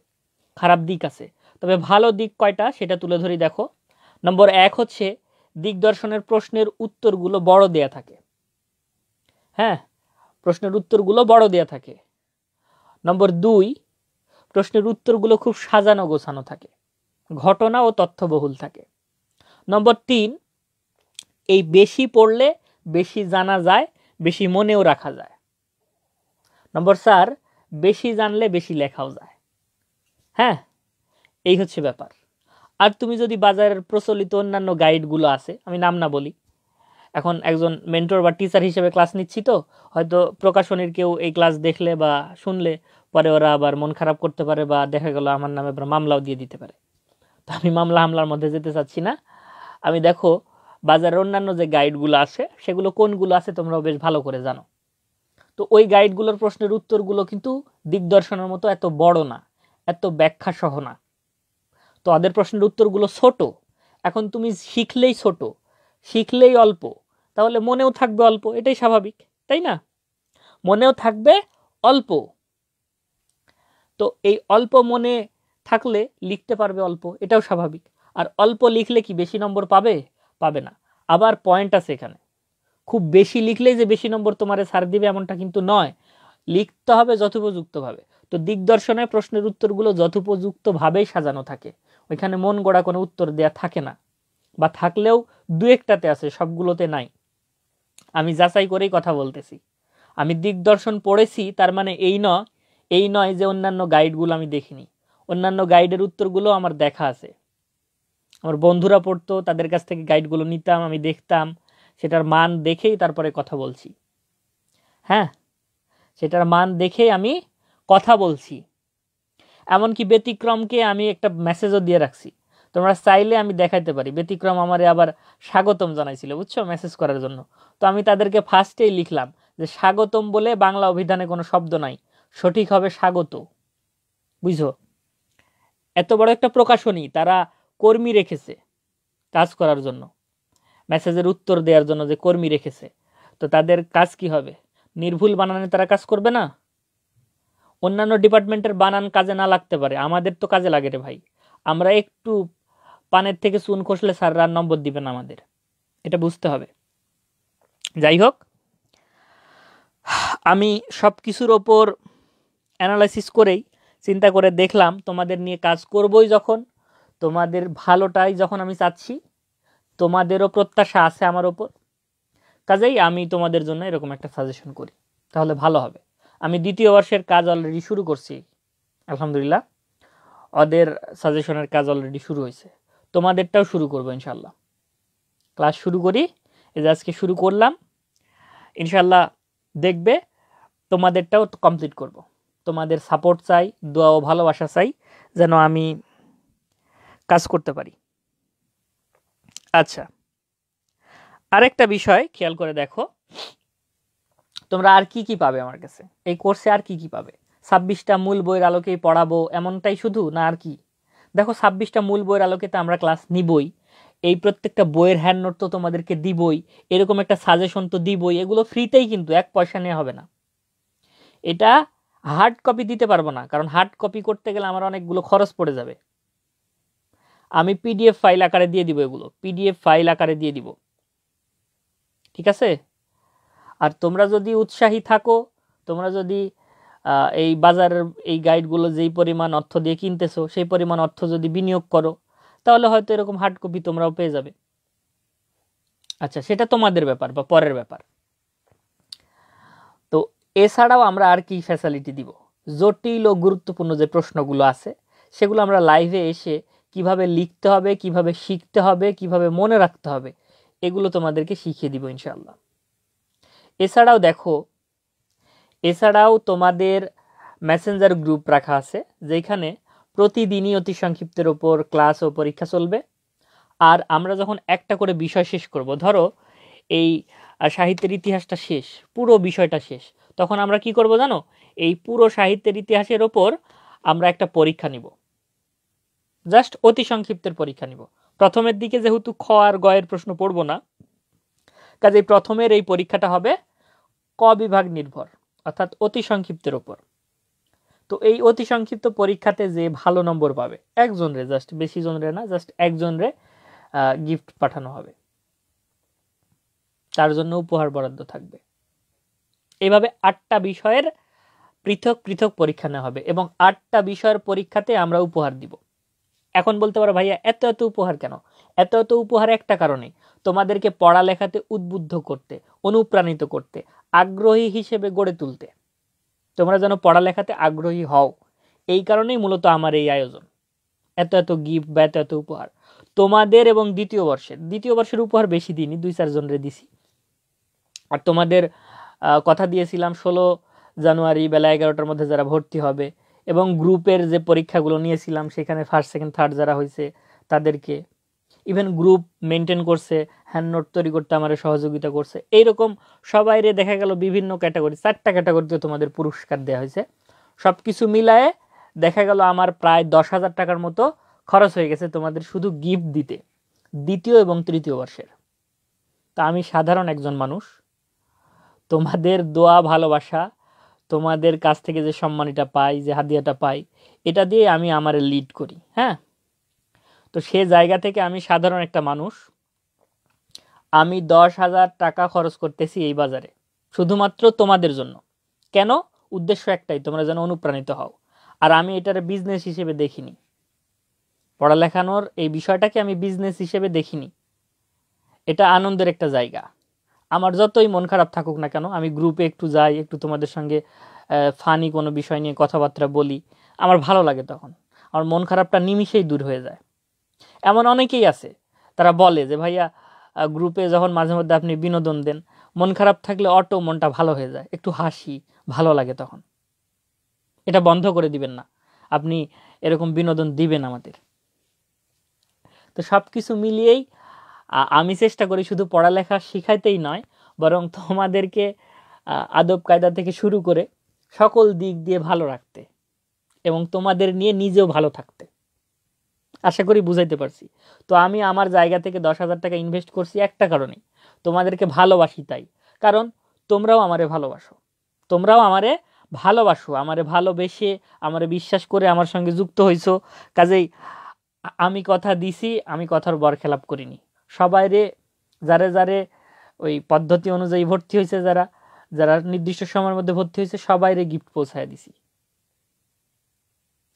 খারাপ দিক আছে, তবে ভালো দিক কয়টা সেটা তুলে ধরি। দেখো নম্বর 1 হচ্ছে দিগদর্শনের প্রশ্নের উত্তরগুলো বড় দেয়া থাকে, হ্যাঁ প্রশ্নের উত্তরগুলো বড় দেয়া থাকে। নম্বর 2, প্রশ্নের উত্তরগুলো খুব সাজানো গোছানো থাকে, ঘটনা ও তথ্যবহুল থাকে। নম্বর 3, এই বেশি পড়লে বেশি জানা যায়, বেশি মনেও রাখা যায়। নম্বর 4, বেশি জানলে বেশি লেখাও যায়। হ্যাঁ, এই হচ্ছে ব্যাপার। আর তুমি যদি বাজারের প্রচলিত অন্যান্য গাইডগুলো আছে, আমি নাম না বলি, এখন একজন মেন্টর বা টিচার হিসেবে ক্লাস নিচ্ছি, তো হয়তো প্রকাশনীর কেউ এই ক্লাস দেখলে বা শুনলে পরে ওরা আবার মন খারাপ করতে পারে, বা দেখা গেল আমার নামে মামলাও দিয়ে দিতে পারে। তো আমি মামলা হামলার মধ্যে যেতে চাচ্ছি না। আমি দেখো বাজারের অন্যান্য যে গাইডগুলো আছে সেগুলো কোনগুলো আছে তোমরাও বেশ ভালো করে জানো, তো ওই গাইডগুলোর প্রশ্নের উত্তরগুলো কিন্তু দিগদর্শনের মতো এত বড় না, এত ব্যাখ্যা সহ না, তো ওদের প্রশ্নের উত্তরগুলো ছোট। এখন তুমি শিখলেই ছোট, শিখলেই অল্প, তাহলে মনেও থাকবে অল্প, এটাই স্বাভাবিক, তাই না? মনেও থাকবে অল্প, তো এই অল্প মনে থাকলে লিখতে পারবে অল্প, এটাও স্বাভাবিক। আর অল্প লিখলে কি বেশি নম্বর পাবে? পাবে না। আবার পয়েন্ট আছে এখানে, খুব বেশি লিখলেই যে বেশি নম্বর তোমারে ছাড় দিবে এমনটা কিন্তু নয়, লিখতে হবে যথোপযুক্তভাবে। তো দিগদর্শনে প্রশ্নের উত্তরগুলো যথোপযুক্তভাবেই সাজানো থাকে, ওইখানে মন গড়া কোনো উত্তর দেয়া থাকে না, বা থাকলেও দু একটাতে আছে, সবগুলোতে নাই। আমি যাচাই করেই কথা বলতেছি। আমি দিগদর্শন পড়েছি তার মানে এই নয় যে অন্যান্য গাইডগুলো আমি দেখিনি। অন্যান্য গাইডের উত্তরগুলো আমার দেখা আছে, আমার বন্ধুরা পড়তো, তাদের কাছ থেকে গাইডগুলো নিতাম, আমি দেখতাম, সেটার মান দেখেই তারপরে কথা বলছি। হ্যাঁ, সেটার মান দেখেই আমি কথা বলছি। এমনকি ব্যতিক্রমকে আমি একটা মেসেজও দিয়ে রাখছি, তোমরা চাইলে আমি দেখাইতে পারি। ব্যতিক্রম আমারে আবার স্বাগতম জানাইছিল, বুঝছো, মেসেজ করার জন্য। তো আমি তাদেরকে ফার্স্টেই লিখলাম যে স্বাগতম বলে বাংলা অভিধানে কোনো শব্দ নাই, সঠিক হবে স্বাগত। বুঝছো, এত বড় একটা প্রকাশনী তারা কর্মী রেখেছে কাজ করার জন্য, মেসেজের উত্তর দেওয়ার জন্য যে কর্মী রেখেছে, তো তাদের কাজ কি হবে? নির্ভুল বানানে তারা কাজ করবে না? অন্যান্য ডিপার্টমেন্টের বানান কাজে না লাগতে পারে, আমাদের তো কাজে লাগে রে ভাই। আমরা একটু পানের থেকে চুন খসলে স্যাররা নম্বর দিবেন আমাদের, এটা বুঝতে হবে। যাই হোক, আমি সব কিছুর ওপর অ্যানালাইসিস করেই চিন্তা করে দেখলাম তোমাদের নিয়ে কাজ করবই যখন, তোমাদের ভালোটাই যখন আমি চাচ্ছি, তোমাদেরও প্রত্যাশা আছে আমার ওপর, কাজেই আমি তোমাদের জন্য এরকম একটা সাজেশন করি, তাহলে ভালো হবে। আমি দ্বিতীয় বর্ষের কাজ অলরেডি শুরু করছি, আলহামদুলিল্লাহ। ওদের সাজেশনের কাজ অলরেডি শুরু হয়েছে, তোমাদেরটাও শুরু করবো ইনশাল্লাহ। ক্লাস শুরু করি, এই যে আজকে শুরু করলাম, ইনশাল্লাহ দেখবে তোমাদেরটাও কমপ্লিট করব। তোমাদের সাপোর্ট চাই, দোয়া ও ভালোবাসা চাই, যেন আমি কাজ করতে পারি। আচ্ছা, আরেকটা বিষয় খেয়াল করে দেখো, তোমরা আর কি কি পাবে আমার কাছে এই কোর্সে? আর কি কি পাবে? 26টা মূল বইয়ের আলোকেই পড়াবো এমনটাই শুধু না, আর কি? দেখো, 26টা মূল বইয়ের আলোকে তো আমরা ক্লাস নিবই, এই প্রত্যেকটা বইয়ের হ্যান্ড নোট তো তোমাদেরকে দিবই, এরকম একটা সাজেশন তো দিবই, এগুলো ফ্রিতেই, কিন্তু এক পয়সা নেওয়া হবে না। এটা হার্ড কপি দিতে পারবো না, কারণ হার্ড কপি করতে গেলে আমার অনেকগুলো খরচ পড়ে যাবে। আমি পিডিএফ ফাইল আকারে দিয়ে দিব, এগুলো পিডিএফ ফাইল আকারে দিয়ে দিব, ঠিক আছে? আর তোমরা যদি উৎসাহী থাকো, তোমরা যদি এই বাজারের এই গাইডগুলো যেই পরিমাণ অর্থ দিয়ে কিনতেছো সেই পরিমাণ অর্থ যদি বিনিয়োগ করো, তাহলে হয়তো এরকম হার্ড কপি তোমরাও পেয়ে যাবে। আচ্ছা, সেটা তোমাদের ব্যাপার বা পরের ব্যাপার। তো এছাড়াও আমরা আর কি ফ্যাসিলিটি দিব? জটিল ও গুরুত্বপূর্ণ যে প্রশ্নগুলো আছে সেগুলো আমরা লাইভে এসে কিভাবে লিখতে হবে, কিভাবে শিখতে হবে, কিভাবে মনে রাখতে হবে, এগুলো তোমাদেরকে শিখিয়ে দিব ইনশাআল্লাহ। এছাড়াও দেখো, এছাড়াও তোমাদের মেসেঞ্জার গ্রুপ রাখা আছে, যেখানে প্রতিদিনই অতি সংক্ষিপ্তের ওপর ক্লাস ও পরীক্ষা চলবে। আর আমরা যখন একটা করে বিষয় শেষ করব, ধরো এই সাহিত্যের ইতিহাসটা শেষ, পুরো বিষয়টা শেষ, তখন আমরা কি করব জানো? এই পুরো সাহিত্যের ইতিহাসের ওপর আমরা একটা পরীক্ষা নিব, জাস্ট অতি সংক্ষিপ্তের পরীক্ষা নিব। প্রথমের দিকে যেহেতু খ আর গ এর প্রশ্ন পড়ব না, কাজেই প্রথমের এই পরীক্ষাটা হবে ক বিভাগ নির্ভর, অর্থাৎ অতি সংক্ষিপ্তের ওপর। তো এই অতি সংক্ষিপ্ত পরীক্ষাতে যে ভালো নম্বর পাবে, একজনরে, জাস্ট বেশি জনরে না, জাস্ট একজনরে গিফট পাঠানো হবে, তার জন্য উপহার বরাদ্দ থাকবে। এইভাবে 8টা বিষয়ের পৃথক পৃথক পরীক্ষা নেওয়া হবে, এবং 8টা বিষয়ের পরীক্ষাতে আমরা উপহার দিব। এখন বলতে পারো, ভাইয়া এত এত উপহার কেন? এত এত উপহার একটা কারণে, তোমাদেরকে পড়ালেখাতে উদ্বুদ্ধ করতে, অনুপ্রাণিত করতে, আগ্রহী হিসেবে গড়ে তুলতে, তোমরা যেন পড়ালেখাতে আগ্রহী হও, এই কারণেই মূলত আমার এই আয়োজন। এত এত গিফট বা এত এত উপহার তোমাদের, এবং দ্বিতীয় বর্ষের উপহার বেশি দিনই, 2-4 জনরে দিছি। আর তোমাদের কথা দিয়েছিলাম 16 জানুয়ারি বেলা 11টার মধ্যে যারা ভর্তি হবে, এবং গ্রুপের যে পরীক্ষাগুলো নিয়েছিলাম সেখানে ফার্স্ট সেকেন্ড থার্ড যারা হয়েছে তাদেরকে, ইভেন গ্রুপ মেনটেন করছে, হ্যান্ড নোট তৈরি করতে আমার সহযোগিতা করছে, এইরকম সবাইরে দেখা গেল বিভিন্ন ক্যাটাগরি, 4টা ক্যাটাগরিতে তোমাদের পুরস্কার দেওয়া হয়েছে। সব কিছু মিলায়ে দেখা গেল আমার প্রায় 10,000 টাকার মতো খরচ হয়ে গেছে তোমাদের শুধু গিফট দিতে, দ্বিতীয় এবং তৃতীয় বর্ষের। তা আমি সাধারণ একজন মানুষ, তোমাদের দোয়া ভালোবাসা, তোমাদের কাছ থেকে যে সম্মানটা পাই, যে হাদিয়াটা পাই, এটা দিয়ে আমি আমার লিড করি। হ্যাঁ, তো সে জায়গা থেকে আমি সাধারণ একটা মানুষ, আমি 10,000 টাকা খরচ করতেছি এই বাজারে শুধুমাত্র তোমাদের জন্য। কেন? উদ্দেশ্য একটাই, তোমরা যেন অনুপ্রাণিত হও। আর আমি এটার বিজনেস হিসেবে দেখিনি, পড়ালেখানোর এই বিষয়টাকে আমি বিজনেস হিসেবে দেখিনি। এটা আনন্দের একটা জায়গা। আমার যতই মন খারাপ থাকুক না কেন, আমি গ্রুপে একটু যাই, একটু তোমাদের সঙ্গে ফানি কোনো বিষয় নিয়ে কথাবার্তা বলি, আমার ভালো লাগে। তখন আমার মন খারাপটা নিমিষেই দূর হয়ে যায়। এমন অনেকেই আছে, তারা বলে যে ভাইয়া গ্রুপে যখন মাঝে মধ্যে আপনি বিনোদন দেন, মন খারাপ থাকলে অটো মনটা ভালো হয়ে যায়, একটু হাসি, ভালো লাগে তখন। এটা বন্ধ করে দিবেন না, আপনি এরকম বিনোদন দিবেন আমাদের। তো সব কিছু মিলিয়েই আমি চেষ্টা করি শুধু পড়ালেখা শিখাইতেই নয়, বরং তোমাদেরকে আদব কায়দা থেকে শুরু করে সকল দিক দিয়ে ভালো রাখতে এবং তোমাদের নিয়ে নিজেও ভালো থাকতে। আশা করি বুঝাইতে পারছি। তো আমি আমার জায়গা থেকে 10,000 টাকা ইনভেস্ট করছি একটা কারণেই, তোমাদেরকে ভালোবাসি তাই। কারণ তোমরাও আমারে ভালোবাসো, আমারে ভালোবেসে, আমারে বিশ্বাস করে আমার সঙ্গে যুক্ত হইছো। কাজেই আমি কথা দিছি, আমি কথার বরখেলাপ করিনি। সবাইরে, যারে ওই পদ্ধতি অনুযায়ী ভর্তি হয়েছে, যারা নির্দিষ্ট সময়ের মধ্যে ভর্তি হয়েছে, সবাইরে গিফট পৌঁছায় দিছি।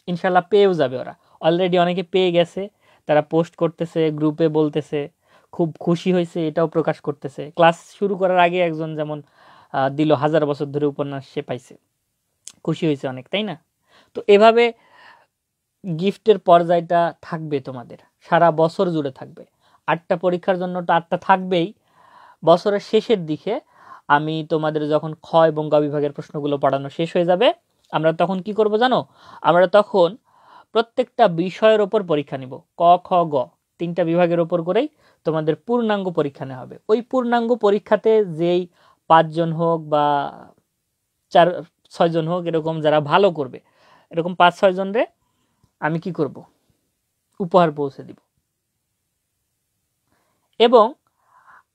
ইনশাল্লাহ পেয়েও যাবে ওরা, অলরেডি অনেকে পেয়ে গেছে, তারা পোস্ট করতেছে, গ্রুপে বলতেছে খুব খুশি হয়েছে, এটাও প্রকাশ করতেছে। ক্লাস শুরু করার আগে একজন যেমন দিল 1000 বছর ধরে উপন্যাস সে পাইছে, খুশি হয়েছে অনেক, তাই না? তো এভাবে গিফটের পর্যায়টা থাকবে তোমাদের, সারা বছর জুড়ে থাকবে। 8টা পরীক্ষার জন্য তো 8টা থাকবেই। বছরের শেষের দিকে আমি তোমাদের যখন খ এবং গ বিভাগের প্রশ্নগুলো পড়ানো শেষ হয়ে যাবে, আমরা তখন কি করব জানো? আমরা তখন প্রত্যেকটা বিষয়ের ওপর পরীক্ষা নিব, ক খ গ 3টা বিভাগের ওপর করেই তোমাদের পূর্ণাঙ্গ পরীক্ষা নেওয়া হবে। ওই পূর্ণাঙ্গ পরীক্ষাতে যেই 5 জন হোক বা 4-6 জন হোক, এরকম যারা ভালো করবে, এরকম 5-6 জনরে আমি কি করব? উপহার পৌঁছে দিব। এবং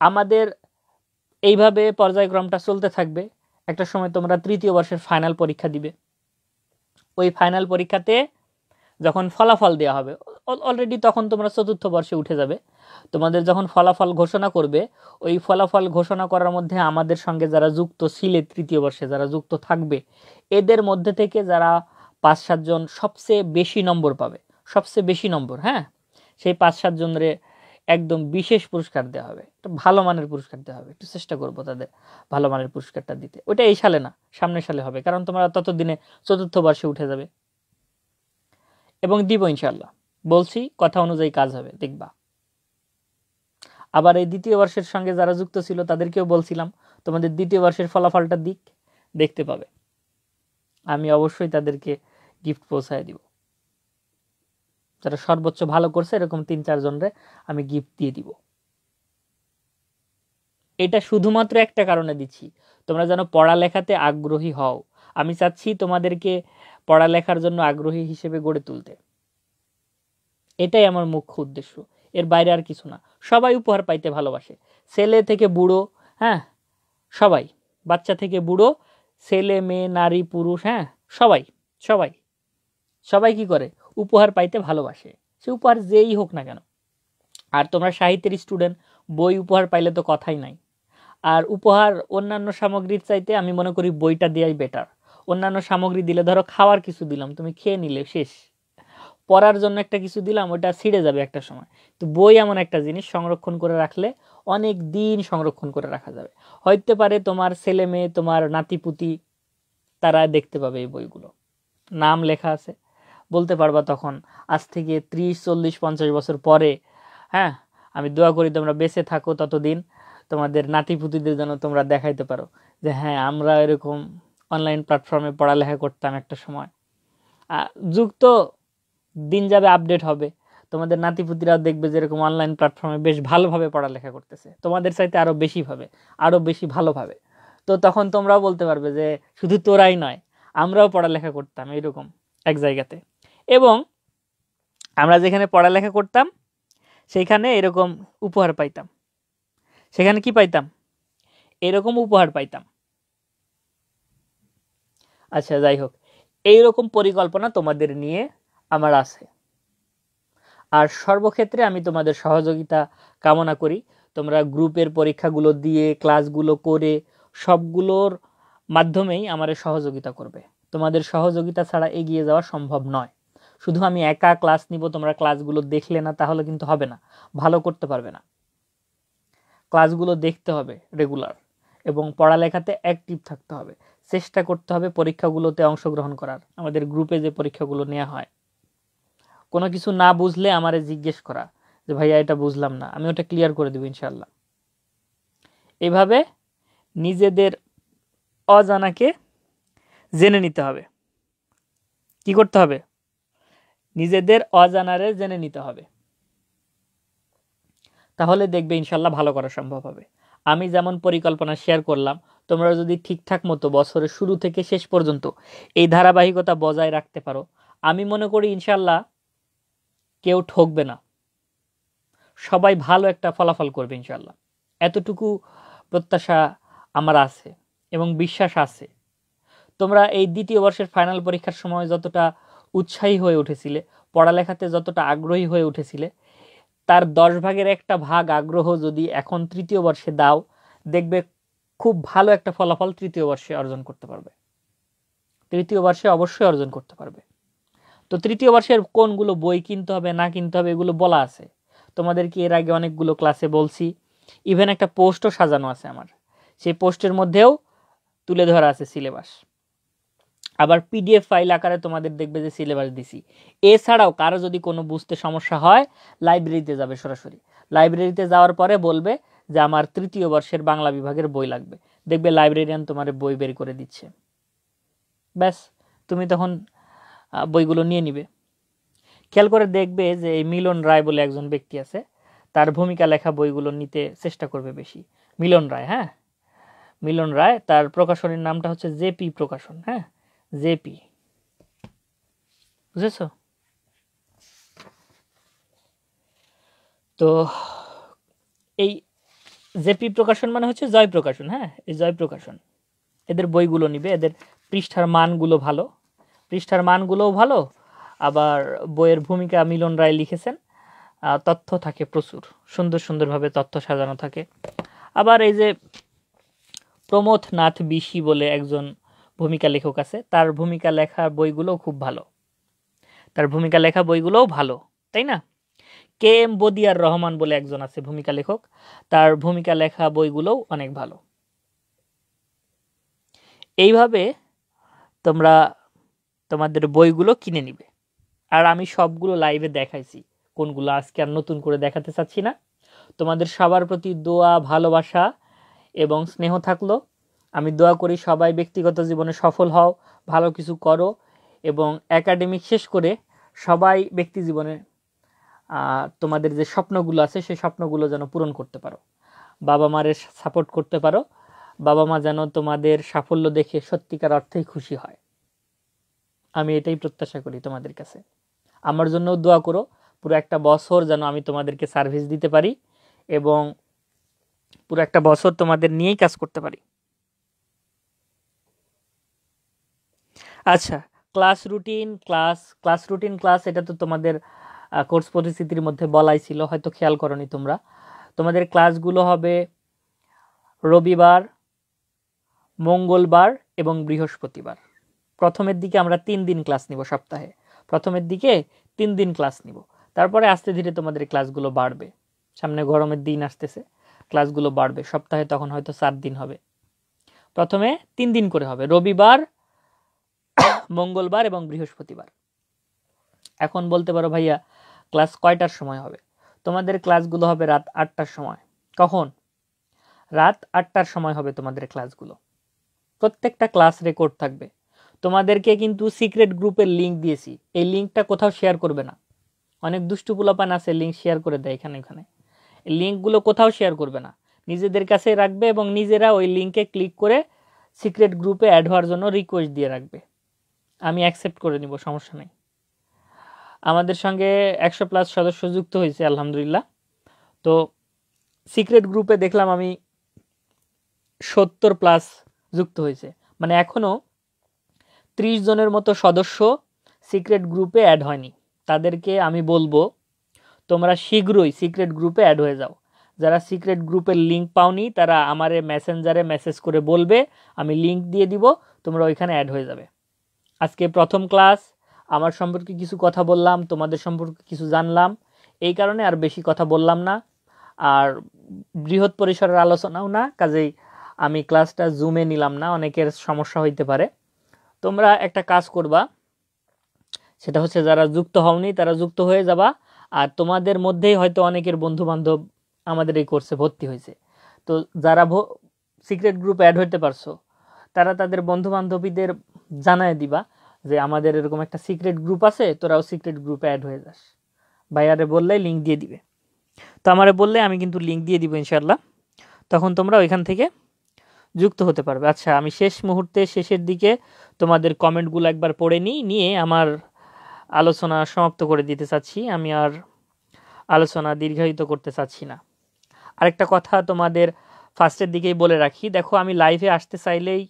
আমাদের এইভাবে পর্যায়ক্রমটা চলতে থাকবে। একটা সময় তোমরা 3য় বর্ষের ফাইনাল পরীক্ষা দিবে। ওই ফাইনাল পরীক্ষাতে যখন ফলাফল দেওয়া হবে, অলরেডি তখন তোমরা 4র্থ বর্ষে উঠে যাবে। তোমাদের যখন ফলাফল ঘোষণা করবে, ওই ফলাফল ঘোষণা করার মধ্যে আমাদের সঙ্গে যারা যুক্ত ছিলে, 3য় বর্ষে যারা যুক্ত থাকবে, এদের মধ্যে থেকে যারা 5-7 জন সবচেয়ে বেশি নম্বর পাবে, সবচেয়ে বেশি নম্বর, হ্যাঁ, সেই 5-7 জনরে একদম বিশেষ পুরস্কার দেওয়া হবে, একটা ভালো মানের পুরস্কার দেওয়া হবে। একটু চেষ্টা করবো তাদের ভালো মানের পুরস্কারটা দিতে। ওইটা এই সালে না, সামনের সালে হবে, কারণ তোমরা ততদিনে 4র্থ বর্ষে উঠে যাবে। এবং দিব ইনশাল্লাহ, বলছি কথা অনুযায়ী কাজ হবে, দেখবা। আবার এই 2য় বর্ষের সঙ্গে যারা যুক্ত ছিল তাদেরকেও বলছিলাম তোমাদের 2য় বর্ষের ফলাফলটা দেখতে পাবে। আমি অবশ্যই তাদেরকে গিফট পৌঁছায় দিব। যারা সর্বোচ্চ ভালো করছে এরকম 3-4 জনরে আমি গিফট দিয়ে দিব। এটা শুধুমাত্র একটা কারণে দিচ্ছি, তোমরা যেন পড়ালেখাতে আগ্রহী হও। আমি চাচ্ছি তোমাদেরকে পড়ালেখার জন্য আগ্রহী হিসেবে গড়ে তুলতে। এটাই আমার মুখ্য উদ্দেশ্য, এর বাইরে আর কিছু না। সবাই উপহার পাইতে ভালোবাসে, ছেলে থেকে বুড়ো, হ্যাঁ সবাই, বাচ্চা থেকে বুড়ো, ছেলে মেয়ে নারী পুরুষ, হ্যাঁ সবাই সবাই সবাই কি করে? উপহার পাইতে ভালোবাসে, সে উপহার যেই হোক না কেন। আর তোমরা সাহিত্যের স্টুডেন্ট, বই উপহার পাইলে তো কথাই নাই। আর উপহার অন্যান্য সামগ্রীর চাইতে আমি মনে করি বইটা দেওয়াই বেটার। অন্যান্য সামগ্রী দিলে, ধরো খাওয়ার কিছু দিলাম, তুমি খেয়ে নিলে শেষ, পড়ার জন্য একটা কিছু দিলাম, ওটা ছিঁড়ে যাবে একটা সময়। তো বই এমন একটা জিনিস, সংরক্ষণ করে রাখলে অনেক দিন সংরক্ষণ করে রাখা যাবে। হইতে পারে তোমার ছেলে মেয়ে, তোমার নাতিপুতি, তারা দেখতে পাবে এই বইগুলো, নাম লেখা আছে, বলতে পারবা তখন আজ থেকে 30-40-50 বছর পরে, হ্যাঁ আমি দোয়া করি তোমরা বেঁচে থাকো ততদিন, তোমাদের নাতিপুতিদের জন্য তোমরা দেখাইতে পারো যে হ্যাঁ আমরা এরকম অনলাইন প্ল্যাটফর্মে পড়ালেখা করতাম একটা সময়। যুগ তো দিন যাবে, আপডেট হবে, তোমাদের নাতিপুতিরাও দেখবে যে এরকম অনলাইন প্ল্যাটফর্মে বেশ ভালোভাবে পড়ালেখা করতেছে, তোমাদের চাইতে আরও বেশিভাবে, আরও বেশি ভালোভাবে। তো তখন তোমরাও বলতে পারবে যে শুধু তোরাই নয়, আমরাও পড়ালেখা করতাম এইরকম এক জায়গাতে। এবং আমরা যেখানে পড়ালেখা করতাম সেইখানে এরকম উপহার পাইতাম, সেখানে কি পাইতাম? এরকম উপহার পাইতাম। আচ্ছা যাই হোক, এইরকম পরিকল্পনা তোমাদের নিয়ে আমার আছে। আর সর্বক্ষেত্রে আমি তোমাদের সহযোগিতা কামনা করি। তোমরা গ্রুপের পরীক্ষাগুলো দিয়ে ক্লাসগুলো করে সবগুলোর মাধ্যমেই আমাদের সহযোগিতা করবে। তোমাদের সহযোগিতা ছাড়া এগিয়ে যাওয়া সম্ভব নয়। শুধু আমি একা ক্লাস নিব, তোমরা ক্লাসগুলো দেখলে না, তাহলে কিন্তু হবে না, ভালো করতে পারবে না। ক্লাসগুলো দেখতে হবে রেগুলার এবং পড়ালেখাতে অ্যাক্টিভ থাকতে হবে, চেষ্টা করতে হবে পরীক্ষাগুলোতে অংশগ্রহণ করার। আমাদের গ্রুপে যে পরীক্ষাগুলো নেওয়া হয়, কোনো কিছু না বুঝলে আমারে জিজ্ঞেস করা যে ভাইয়া এটা বুঝলাম না, আমি ওটা ক্লিয়ার করে দেব ইনশাল্লাহ। এভাবে নিজেদের অজানাকে জেনে নিতে হবে। কি করতে হবে? নিজেদের অজানারে জেনে নিতে হবে, তাহলে দেখবে ইনশাল্লাহ ভালো করা সম্ভব হবে। আমি যেমন পরিকল্পনা শেয়ার করলাম, তোমরা যদি ঠিকঠাক মতো বছরের শুরু থেকে শেষ পর্যন্ত এই ধারাবাহিকতা বজায় রাখতে পারো, আমি মনে করি ইনশাল্লাহ কেউ ঠকবে না, সবাই ভালো একটা ফলাফল করবে ইনশাল্লাহ। এতটুকু প্রত্যাশা আমার আছে এবং বিশ্বাস আছে। তোমরা এই দ্বিতীয় বর্ষের ফাইনাল পরীক্ষার সময় যতটা উৎসাহী হয়ে উঠেছিলে, পড়ালেখাতে যতটা আগ্রহী হয়ে উঠেছিলে, তার 10 ভাগের 1 ভাগ আগ্রহ যদি এখন তৃতীয় বর্ষে দাও, দেখবে খুব ভালো একটা ফলাফল তৃতীয় বর্ষে অর্জন করতে পারবে। তৃতীয় বর্ষে অবশ্যই অর্জন করতে পারবে। তো তৃতীয় বর্ষের কোনগুলো বই কিনতে হবে না কিনতে হবে এগুলো বলা আছে তোমাদেরকে, এর আগে অনেকগুলো ক্লাসে বলছি। ইভেন একটা পোস্টও সাজানো আছে আমার, সেই পোস্টের মধ্যেও তুলে ধরা আছে সিলেবাস। আবার পিডিএফ ফাইল আকারে তোমাদের দেখবে যে সিলেবাস দিছি। এছাড়াও কারো যদি কোনো বুঝতে সমস্যা হয়, লাইব্রেরিতে যাবে সরাসরি। লাইব্রেরিতে যাওয়ার পরে বলবে যে আমার তৃতীয় বর্ষের বাংলা বিভাগের বই লাগবে, দেখবে লাইব্রেরিয়ান তোমার বই বের করে দিচ্ছে। ব্যাস, তুমি তখন বইগুলো নিয়ে নিবে। খেয়াল করে দেখবে যে এই মিলন রায় বলে একজন ব্যক্তি আছে, তার ভূমিকা লেখা বইগুলো নিতে চেষ্টা করবে বেশি। মিলন রায়, হ্যাঁ, মিলন রায়, তার প্রকাশনীর নামটা হচ্ছে জেপি প্রকাশন। হ্যাঁ, জেপি, বুঝেছো? তো এই জেপি প্রকাশন মানে হচ্ছে জয় প্রকাশন। হ্যাঁ, এই জয় প্রকাশন, এদের বইগুলো নিবে। এদের পৃষ্ঠার মানগুলো ভালো, পৃষ্ঠার মানগুলোও ভালো, আবার বইয়ের ভূমিকা মিলন রায় লিখেছেন, তথ্য থাকে প্রচুর, সুন্দর সুন্দরভাবে তথ্য সাজানো থাকে। আবার এই যে প্রমথ নাথ বিশি বলে একজন ভূমিকা লেখক আছে, তার ভূমিকা লেখা বইগুলোও খুব ভালো, তার ভূমিকা লেখা বইগুলোও ভালো, তাই না? কে এম বদিয়ার রহমান বলে একজন আছে ভূমিকা লেখক, তার ভূমিকা লেখা বইগুলোও অনেক ভালো। এইভাবে তোমরা তোমাদের বইগুলো কিনে নিবে। আর আমি সবগুলো লাইভে দেখাইছি, কোনগুলো আজকে আর নতুন করে দেখাতে চাচ্ছি না। তোমাদের সবার প্রতি দোয়া, ভালোবাসা এবং স্নেহ থাকলো। আমি দোয়া করি সবাই ব্যক্তিগত জীবনে সফল হও, ভালো কিছু করো এবং একাডেমিক শেষ করে সবাই ব্যক্তি জীবনে তোমাদের যে স্বপ্নগুলো আছে সেই স্বপ্নগুলো যেন পূরণ করতে পারো, বাবা মায়ের সাপোর্ট করতে পারো, বাবা মা যেন তোমাদের সাফল্য দেখে সত্যিকার অর্থেই খুশি হয়। আমি এটাই প্রত্যাশা করি তোমাদের কাছে। আমার জন্য দোয়া করো, পুরো একটা বছর যেন আমি তোমাদেরকে সার্ভিস দিতে পারি এবং পুরো একটা বছর তোমাদের নিয়েই কাজ করতে পারি। আচ্ছা, ক্লাস রুটিন ক্লাস এটা তো তোমাদের কোর্স পরিস্থিতির মধ্যে বলাই ছিল, হয়তো খেয়াল করনি তোমরা। তোমাদের ক্লাসগুলো হবে রবিবার, মঙ্গলবার এবং বৃহস্পতিবার। প্রথমের দিকে আমরা 3 দিন ক্লাস নিব সপ্তাহে, প্রথমের দিকে 3 দিন ক্লাস নিব, তারপরে আস্তে ধীরে তোমাদের ক্লাসগুলো বাড়বে। সামনে গরমের দিন আসতেছে, ক্লাসগুলো বাড়বে, সপ্তাহে তখন হয়তো 4 দিন হবে। প্রথমে 3 দিন করে হবে, রবিবার, মঙ্গলবার এবং বৃহস্পতিবার। এখন বলতে পারো ভাইয়া ক্লাস কয়টার সময় হবে? তোমাদের ক্লাসগুলো হবে রাত 8টার সময়। কখন? রাত 8টার সময় হবে তোমাদের ক্লাসগুলো। প্রত্যেকটা ক্লাস রেকর্ড থাকবে। তোমাদেরকে কিন্তু সিক্রেট গ্রুপের লিঙ্ক দিয়েছি, এই লিঙ্কটা কোথাও শেয়ার করবে না। অনেক দুষ্টু পোলাপান আছে লিঙ্ক শেয়ার করে দেয় এখানে ওখানে, এই লিঙ্কগুলো কোথাও শেয়ার করবে না, নিজেদের কাছে রাখবে এবং নিজেরা ওই লিঙ্কে ক্লিক করে সিক্রেট গ্রুপে অ্যাড হওয়ার জন্য রিকোয়েস্ট দিয়ে রাখবে। আমি অ্যাকসেপ্ট করে নিব, সমস্যা নেই। আমাদের সঙ্গে 100+ সদস্য যুক্ত হয়েছে আলহামদুলিল্লাহ। তো সিক্রেট গ্রুপে দেখলাম আমি 70+ যুক্ত হয়েছে, মানে এখনও 30 জনের মতো সদস্য সিক্রেট গ্রুপে অ্যাড হয়নি। তাদেরকে আমি বলবো তোমরা শীঘ্রই সিক্রেট গ্রুপে অ্যাড হয়ে যাও, যারা সিক্রেট গ্রুপের লিঙ্ক পাওনি তারা আমারে মেসেঞ্জারে মেসেজ করে বলবে, আমি লিঙ্ক দিয়ে দিব, তোমরা ওইখানে অ্যাড হয়ে যাবে। আজকে প্রথম ক্লাস, আমার সম্পর্কে কিছু কথা বললাম, তোমাদের সম্পর্কে কিছু জানলাম, এই কারণে আর বেশি কথা বললাম না, আর বৃহৎ পরিসরের আলোচনাও না, কাজেই আমি ক্লাসটা জুমে নিলাম না, অনেকের সমস্যা হইতে পারে। তোমরা একটা কাজ করবা, সেটা হচ্ছে যারা যুক্ত হওনি তারা যুক্ত হয়ে যাবা, আর তোমাদের মধ্যেই হয়তো অনেকের বন্ধু বান্ধব আমাদের এই কোর্সে ভর্তি হয়েছে, তো যারা সিক্রেট গ্রুপ অ্যাড হইতে পারছো তারা তাদের বন্ধু বান্ধবীদের জানায় দিবা যে আমাদের এরকম একটা সিক্রেট গ্রুপ আছে, তোরাও সিক্রেট গ্রুপে অ্যাড হয়ে যাস। ভাইয়ারে বললেই লিঙ্ক দিয়ে দিবে, তো আমারে বললে আমি কিন্তু লিঙ্ক দিয়ে দিব ইনশাল্লাহ, তখন তোমরা ওইখান থেকে যুক্ত হতে পারবে। আচ্ছা, আমি শেষ মুহূর্তে শেষের দিকে তোমাদের কমেন্টগুলো একবার পড়ে নিয়ে আমার আলোচনা সমাপ্ত করে দিতে চাচ্ছি। আমি আর আলোচনা দীর্ঘায়িত করতে চাচ্ছি না। আরেকটা কথা তোমাদের ফার্স্টের দিকেই বলে রাখি, দেখো আমি লাইভে আসতে চাইলেই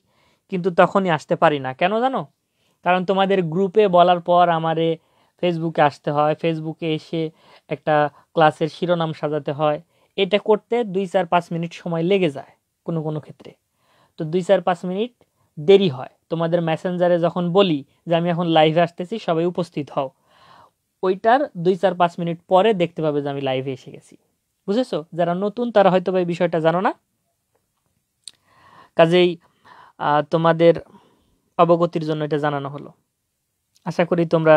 কিন্তু তখনই আসতে পারি না। কেন জানো? কারণ তোমাদের গ্রুপে বলার পর আমারে ফেসবুকে আসতে হয়, ফেসবুকে এসে একটা ক্লাসের শিরোনাম সাজাতে হয়, এটা করতে 2-4-5 মিনিট সময় লেগে যায় কোনো কোনো ক্ষেত্রে, তো 2-4-5 মিনিট দেরি হয়। তোমাদের মেসেঞ্জারে যখন বলি যে আমি এখন লাইভে আসতেছি, সবাই উপস্থিত হও, ওইটার 2-4-5 মিনিট পরে দেখতে পাবে যে আমি লাইভে এসে গেছি। বুঝেছো? যারা নতুন তারা হয়তো এই বিষয়টা জানো না, কাজেই তোমাদের অবগতির জন্য এটা জানানো হলো। আশা করি তোমরা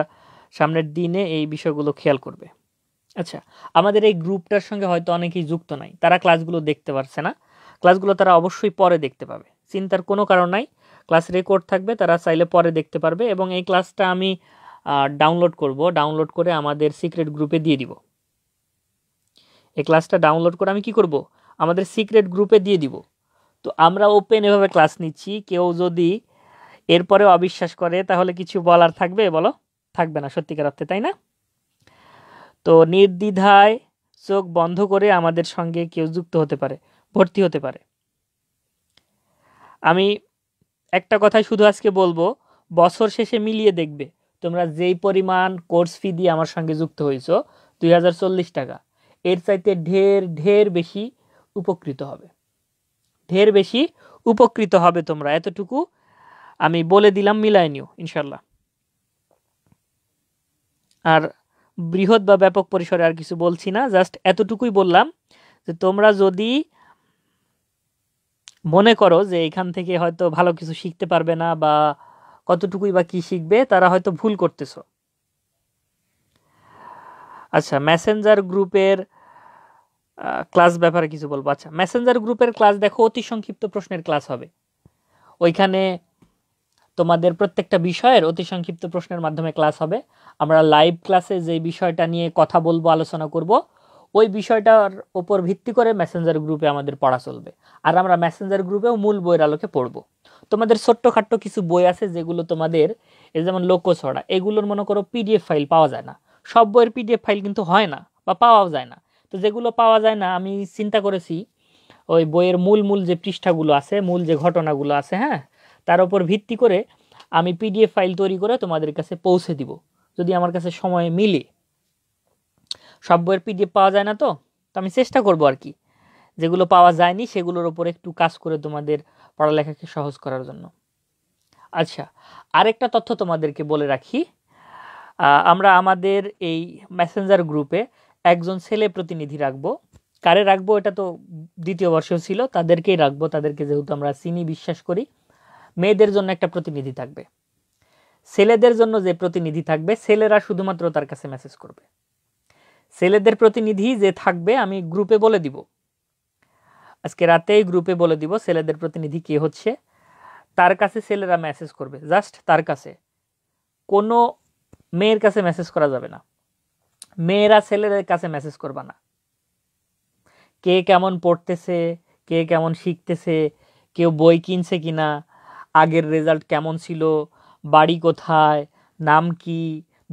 সামনের দিনে এই বিষয়গুলো খেয়াল করবে। আচ্ছা, আমাদের এই গ্রুপটার সঙ্গে হয়তো অনেকেই যুক্ত নাই, তারা ক্লাসগুলো দেখতে পারছে না, ক্লাসগুলো তারা অবশ্যই পরে দেখতে পাবে, চিন্তার কোনো কারণ নাই। ক্লাস রেকর্ড থাকবে, তারা চাইলে পরে দেখতে পারবে, এবং এই ক্লাসটা আমি ডাউনলোড করে আমাদের সিক্রেট গ্রুপে দিয়ে দিব। এই ক্লাসটা ডাউনলোড করে আমি কি করব, আমাদের সিক্রেট গ্রুপে দিয়ে দিব। তো আমরা ওপেন এভাবে ক্লাস নিচ্ছি, কেউ যদি এরপরেও অবিশ্বাস করে তাহলে কিছু বলার থাকবে? বলো, থাকবে না সত্যিকার অর্থে, তাই না? তো নির্দ্বিধায় চোখ বন্ধ করে আমাদের সঙ্গে কেউ যুক্ত হতে পারে, ভর্তি হতে পারে। আমি একটা কথাই শুধু আজকে বলবো, বছর শেষে মিলিয়ে দেখবে তোমরা যেই পরিমাণ কোর্স ফি দিয়ে আমার সঙ্গে যুক্ত হয়েছো, 2040 টাকা, এর চাইতে ঢের বেশি উপকৃত হবে, ঢের বেশি উপকৃত হবে তোমরা, এতটুকু আমি বলে দিলাম, মিলাই নিও ইনশাল্লাহ। আর বৃহৎ বা ব্যাপক পরিসরে আর কিছু বলছি না, জাস্ট এতটুকুই বললাম যে তোমরা যদি মনে করো যে এখান থেকে হয়তো ভালো কিছু শিখতে পারবে না, বা কতটুকুই বা কি শিখবে, তারা হয়তো ভুল করতেছো। আচ্ছা, মেসেঞ্জার গ্রুপের ক্লাস ব্যাপারে কিছু বলবো। আচ্ছা, মেসেঞ্জার গ্রুপের ক্লাস দেখো, অতি সংক্ষিপ্ত প্রশ্নের ক্লাস হবে, ওইখানে তোমাদের প্রত্যেকটা বিষয়ের অতি সংক্ষিপ্ত প্রশ্নের মাধ্যমে ক্লাস হবে। আমরা লাইভ ক্লাসে যে বিষয়টা নিয়ে কথা বলবো, আলোচনা করব, ওই বিষয়টার উপর ভিত্তি করে মেসেঞ্জার গ্রুপে আমাদের পড়া চলবে, আর আমরা মেসেঞ্জার গ্রুপেও মূল বইয়ের আলোকে পড়বো। তোমাদের ছোট্টখাট্ট কিছু বই আছে যেগুলো তোমাদের, এই যেমন লোকছড়া, এগুলোর মনে করো পিডিএফ ফাইল পাওয়া যায় না, সব বইয়ের পিডিএফ ফাইল কিন্তু হয় না বা পাওয়াও যায় না। তো যেগুলো পাওয়া যায় না, আমি চিন্তা করেছি ওই বইয়ের মূল যে পৃষ্ঠাগুলো আছে, মূল যে ঘটনাগুলো আছে, হ্যাঁ, তার উপর ভিত্তি করে আমি পিডিএফ ফাইল তৈরি করে তোমাদের কাছে পৌঁছে দিব, যদি আমার কাছে সময় মিলে। সব বইয়ের পিডিএফ পাওয়া যায় না, তো আমি চেষ্টা করব আর কি, যেগুলো পাওয়া যায়নি সেগুলোর উপর একটু কাজ করে তোমাদের পড়ালেখাকে সহজ করার জন্য। আচ্ছা, আরেকটা তথ্য তোমাদেরকে বলে রাখি, আমরা আমাদের এই মেসেঞ্জার গ্রুপে একজন ছেলে প্রতিনিধি রাখবো। কারে রাখবো এটা তো দ্বিতীয় বর্ষেও ছিল, তাদেরকেই রাখবো, তাদেরকে যেহেতু আমরা চিনি, বিশ্বাস করি। মেয়েদের জন্য একটা প্রতিনিধি থাকবে, ছেলেদের জন্য যে প্রতিনিধি থাকবে, ছেলেরা শুধুমাত্র তার কাছে মেসেজ করবে। ছেলেদের প্রতিনিধি যে থাকবে আমি গ্রুপে বলে দিব, আজকে রাতেই গ্রুপে বলে দিব ছেলেদের প্রতিনিধি কে হচ্ছে। তার কাছে ছেলেরা মেসেজ করবে, জাস্ট তার কাছে, কোনো মেয়ের কাছে মেসেজ করা যাবে না, মেয়েরা ছেলেদের কাছে মেসেজ করবা না। কে কেমন পড়তেছে, কে কেমন শিখতেছে, কেউ বই কিনছে কিনা, আগের রেজাল্ট কেমন ছিল, বাড়ি কোথায়, নাম কি,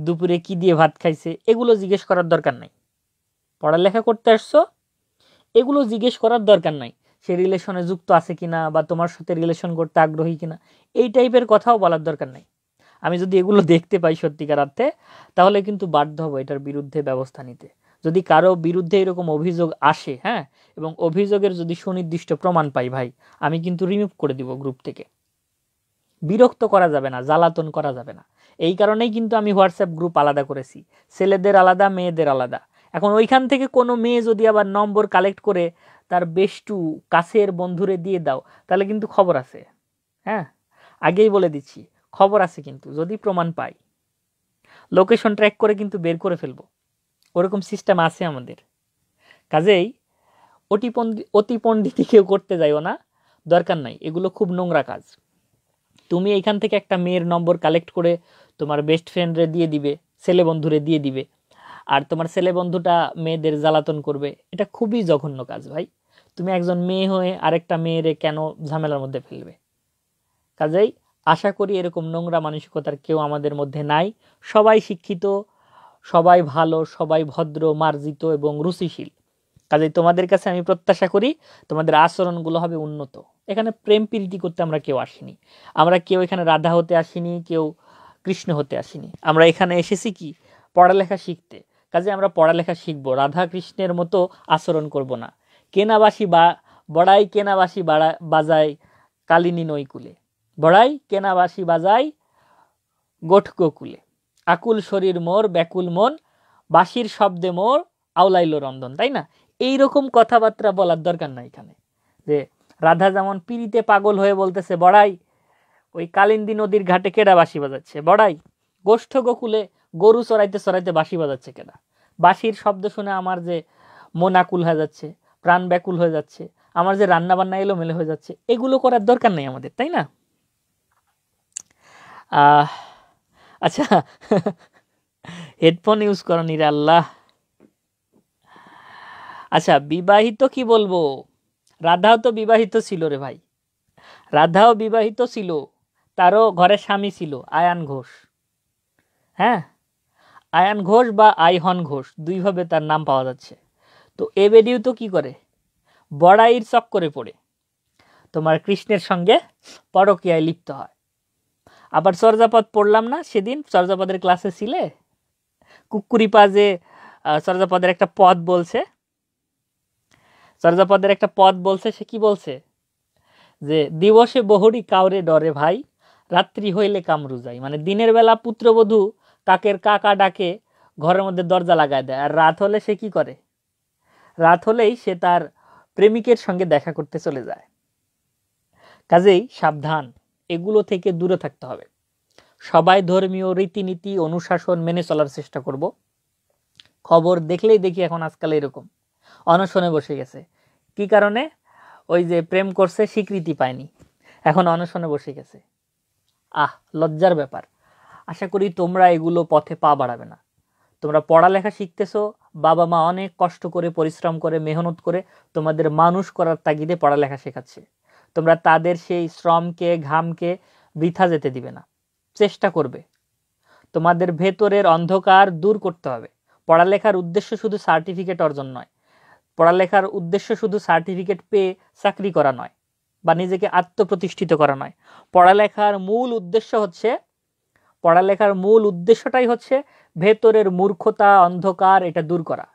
দুপুরে কি দিয়ে ভাত খাইছে, এগুলো জিজ্ঞেস করার দরকার নাই। পড়ালেখা করতে আসছো, এগুলো জিজ্ঞেস করার দরকার নাই। সে রিলেশনে যুক্ত আছে কিনা, বা তোমার সাথে রিলেশন করতে আগ্রহী কিনা, এই টাইপের কথাও বলার দরকার নাই। আমি যদি এগুলো দেখতে পাই সত্যিকার অর্থে, তাহলে কিন্তু বাধ্য হবো এটার বিরুদ্ধে ব্যবস্থা নিতে। যদি কারো বিরুদ্ধে এরকম অভিযোগ আসে, হ্যাঁ, এবং অভিযোগের যদি সুনির্দিষ্ট প্রমাণ পাই ভাই, আমি কিন্তু রিমুভ করে দিব গ্রুপ থেকে। বিরক্ত করা যাবে না, জ্বালাতন করা যাবে না। এই কারণেই কিন্তু আমি হোয়াটসঅ্যাপ গ্রুপ আলাদা করেছি, ছেলেদের আলাদা, মেয়েদের আলাদা। এখন ওইখান থেকে কোনো মেয়ে যদি আবার নম্বর কালেক্ট করে তার বেষ্টু কাছের বন্ধুরে দিয়ে দাও, তাহলে কিন্তু খবর আছে। হ্যাঁ, আগেই বলে দিচ্ছি, খবর আছে কিন্তু, যদি প্রমাণ পাই লোকেশন ট্র্যাক করে কিন্তু বের করে ফেলবো, ওরকম সিস্টেম আছে আমাদের। কাজেই অতি পণ্ডিতি কেউ করতে যাইও না, দরকার নাই, এগুলো খুব নোংরা কাজ। তুমি এইখান থেকে একটা মেয়ের নম্বর কালেক্ট করে তোমার বেস্ট ফ্রেন্ডরে দিয়ে দিবে, ছেলে বন্ধুরে দিয়ে দিবে, আর তোমার ছেলে বন্ধুটা মেয়েদের জ্বালাতন করবে। এটা খুবই জঘন্য কাজ ভাই। তুমি একজন মেয়ে হয়ে আরেকটা মেয়েরে কেন ঝামেলার মধ্যে ফেলবে? কাজেই আশা করি এরকম নোংরা মানসিকতার কেউ আমাদের মধ্যে নাই। সবাই শিক্ষিত, সবাই ভালো, সবাই ভদ্র, মার্জিত এবং রুচিশীল। কাজেই তোমাদের কাছে আমি প্রত্যাশা করি তোমাদের আচরণগুলো হবে উন্নত। এখানে প্রেম প্রীতি করতে আমরা কেউ আসিনি, আমরা কেউ এখানে রাধা হতে আসিনি, কেউ কৃষ্ণ হতে আসিনি। আমরা এখানে এসেছি কি, পড়ালেখা শিখতে। কাজে আমরা পড়ালেখা শিখবো, রাধা কৃষ্ণের মতো আচরণ করব না। কেনাবাসি বা বড়াই কেনাবাসি বাজায় কালিনী নৈকুলে, বড়াই কেনাবাসি বাজায় গোঠ গোকুলে, আকুল শরীর মোর ব্যাকুল মন, বাঁশির শব্দে মোর আওলাইলো রন্ধন। তাই না? এইরকম কথাবার্তা বলার দরকার নাই এখানে। যে রাধা যেমন পিড়িতে পাগল হয়ে বলতেছে বড়াই, ওই কালিন্দী নদীর ঘাটে কেডা বাঁশি বাজাচ্ছে, বড়াই গোষ্ঠ গোকুলে গরু চড়াইতে চড়াইতে বাঁশি বাজাচ্ছে কেডা। বাঁশির শব্দ শুনে আমার যে মন আকুল হয়ে যাচ্ছে, প্রাণ ব্যাকুল হয়ে যাচ্ছে, আমার যে রান্না বান্না এলোমেলো হয়ে যাচ্ছে, এগুলো করার দরকার নেই আমাদের, তাই না? আচ্ছা, হেডফোন ইউজ করো নিরে আল্লাহ। আচ্ছা, বিবাহিত কি বলবো, রাধাও তো বিবাহিত ছিল রে ভাই, রাধাও বিবাহিত ছিল, তারও ঘরে স্বামী ছিল, আয়ান ঘোষ। হ্যাঁ, আয়ান ঘোষ বা আইহন ঘোষ, দুইভাবে তার নাম পাওয়া যাচ্ছে। তো এ বেডিও তো কি করে, বড়াইয়ের চক্করে পড়ে তোমার কৃষ্ণের সঙ্গে পরকীয়ায় লিপ্ত হয়। আবার চর্যাপদ পড়লাম না সেদিন, চর্যাপদের ক্লাসে ছিলে, কুকুরিপা যে চর্যাপদের একটা পদ বলছে, চর্যাপদের একটা পদ বলছে, সে কি বলছে, যে দিবসে বহুরি কাউরে ডরে ভাই, রাত্রি হইলে কামরু যাই। মানে দিনের বেলা পুত্রবধূ কাকের কাকা ডাকে ঘরের মধ্যে দরজা লাগায় দেয়, আর রাত হলে সে কি করে, রাত হলেই সে তার প্রেমিকের সঙ্গে দেখা করতে চলে যায়। কাজেই সাবধান, এগুলো থেকে দূরে থাকতে হবে। সবাই ধর্মীয় রীতিনীতি অনুশাসন মেনে চলার চেষ্টা করব। খবর দেখলেই দেখি এখন আজকাল এরকম অনশনে বসে গেছে। কি কারণে? ওই যে প্রেম করছে, স্বীকৃতি পায়নি, এখন অনশনে বসে গেছে। লজ্জার ব্যাপার। আশা করি তোমরা এগুলো পথে পা বাড়াবে না। তোমরা পড়ালেখা শিখতেছো, বাবা মা অনেক কষ্ট করে পরিশ্রম করে মেহনত করে তোমাদের মানুষ করার তাগিদে পড়ালেখা শেখাচ্ছে। তোমরা তাদের সেই শ্রমকে ঘামকে বৃথা যেতে দিবে না, চেষ্টা করবে। তোমাদের ভেতরের অন্ধকার দূর করতে হবে। পড়ালেখার উদ্দেশ্য শুধু সার্টিফিকেট অর্জন নয়, পড়ালেখার উদ্দেশ্য শুধু সার্টিফিকেট পেয়ে চাকরি করা নয় বা নিজেকে আত্মপ্রতিষ্ঠিত করা নয়। পড়ালেখার মূল উদ্দেশ্যটাই হচ্ছে ভেতরের মূর্খতা অন্ধকার এটা দূর করা।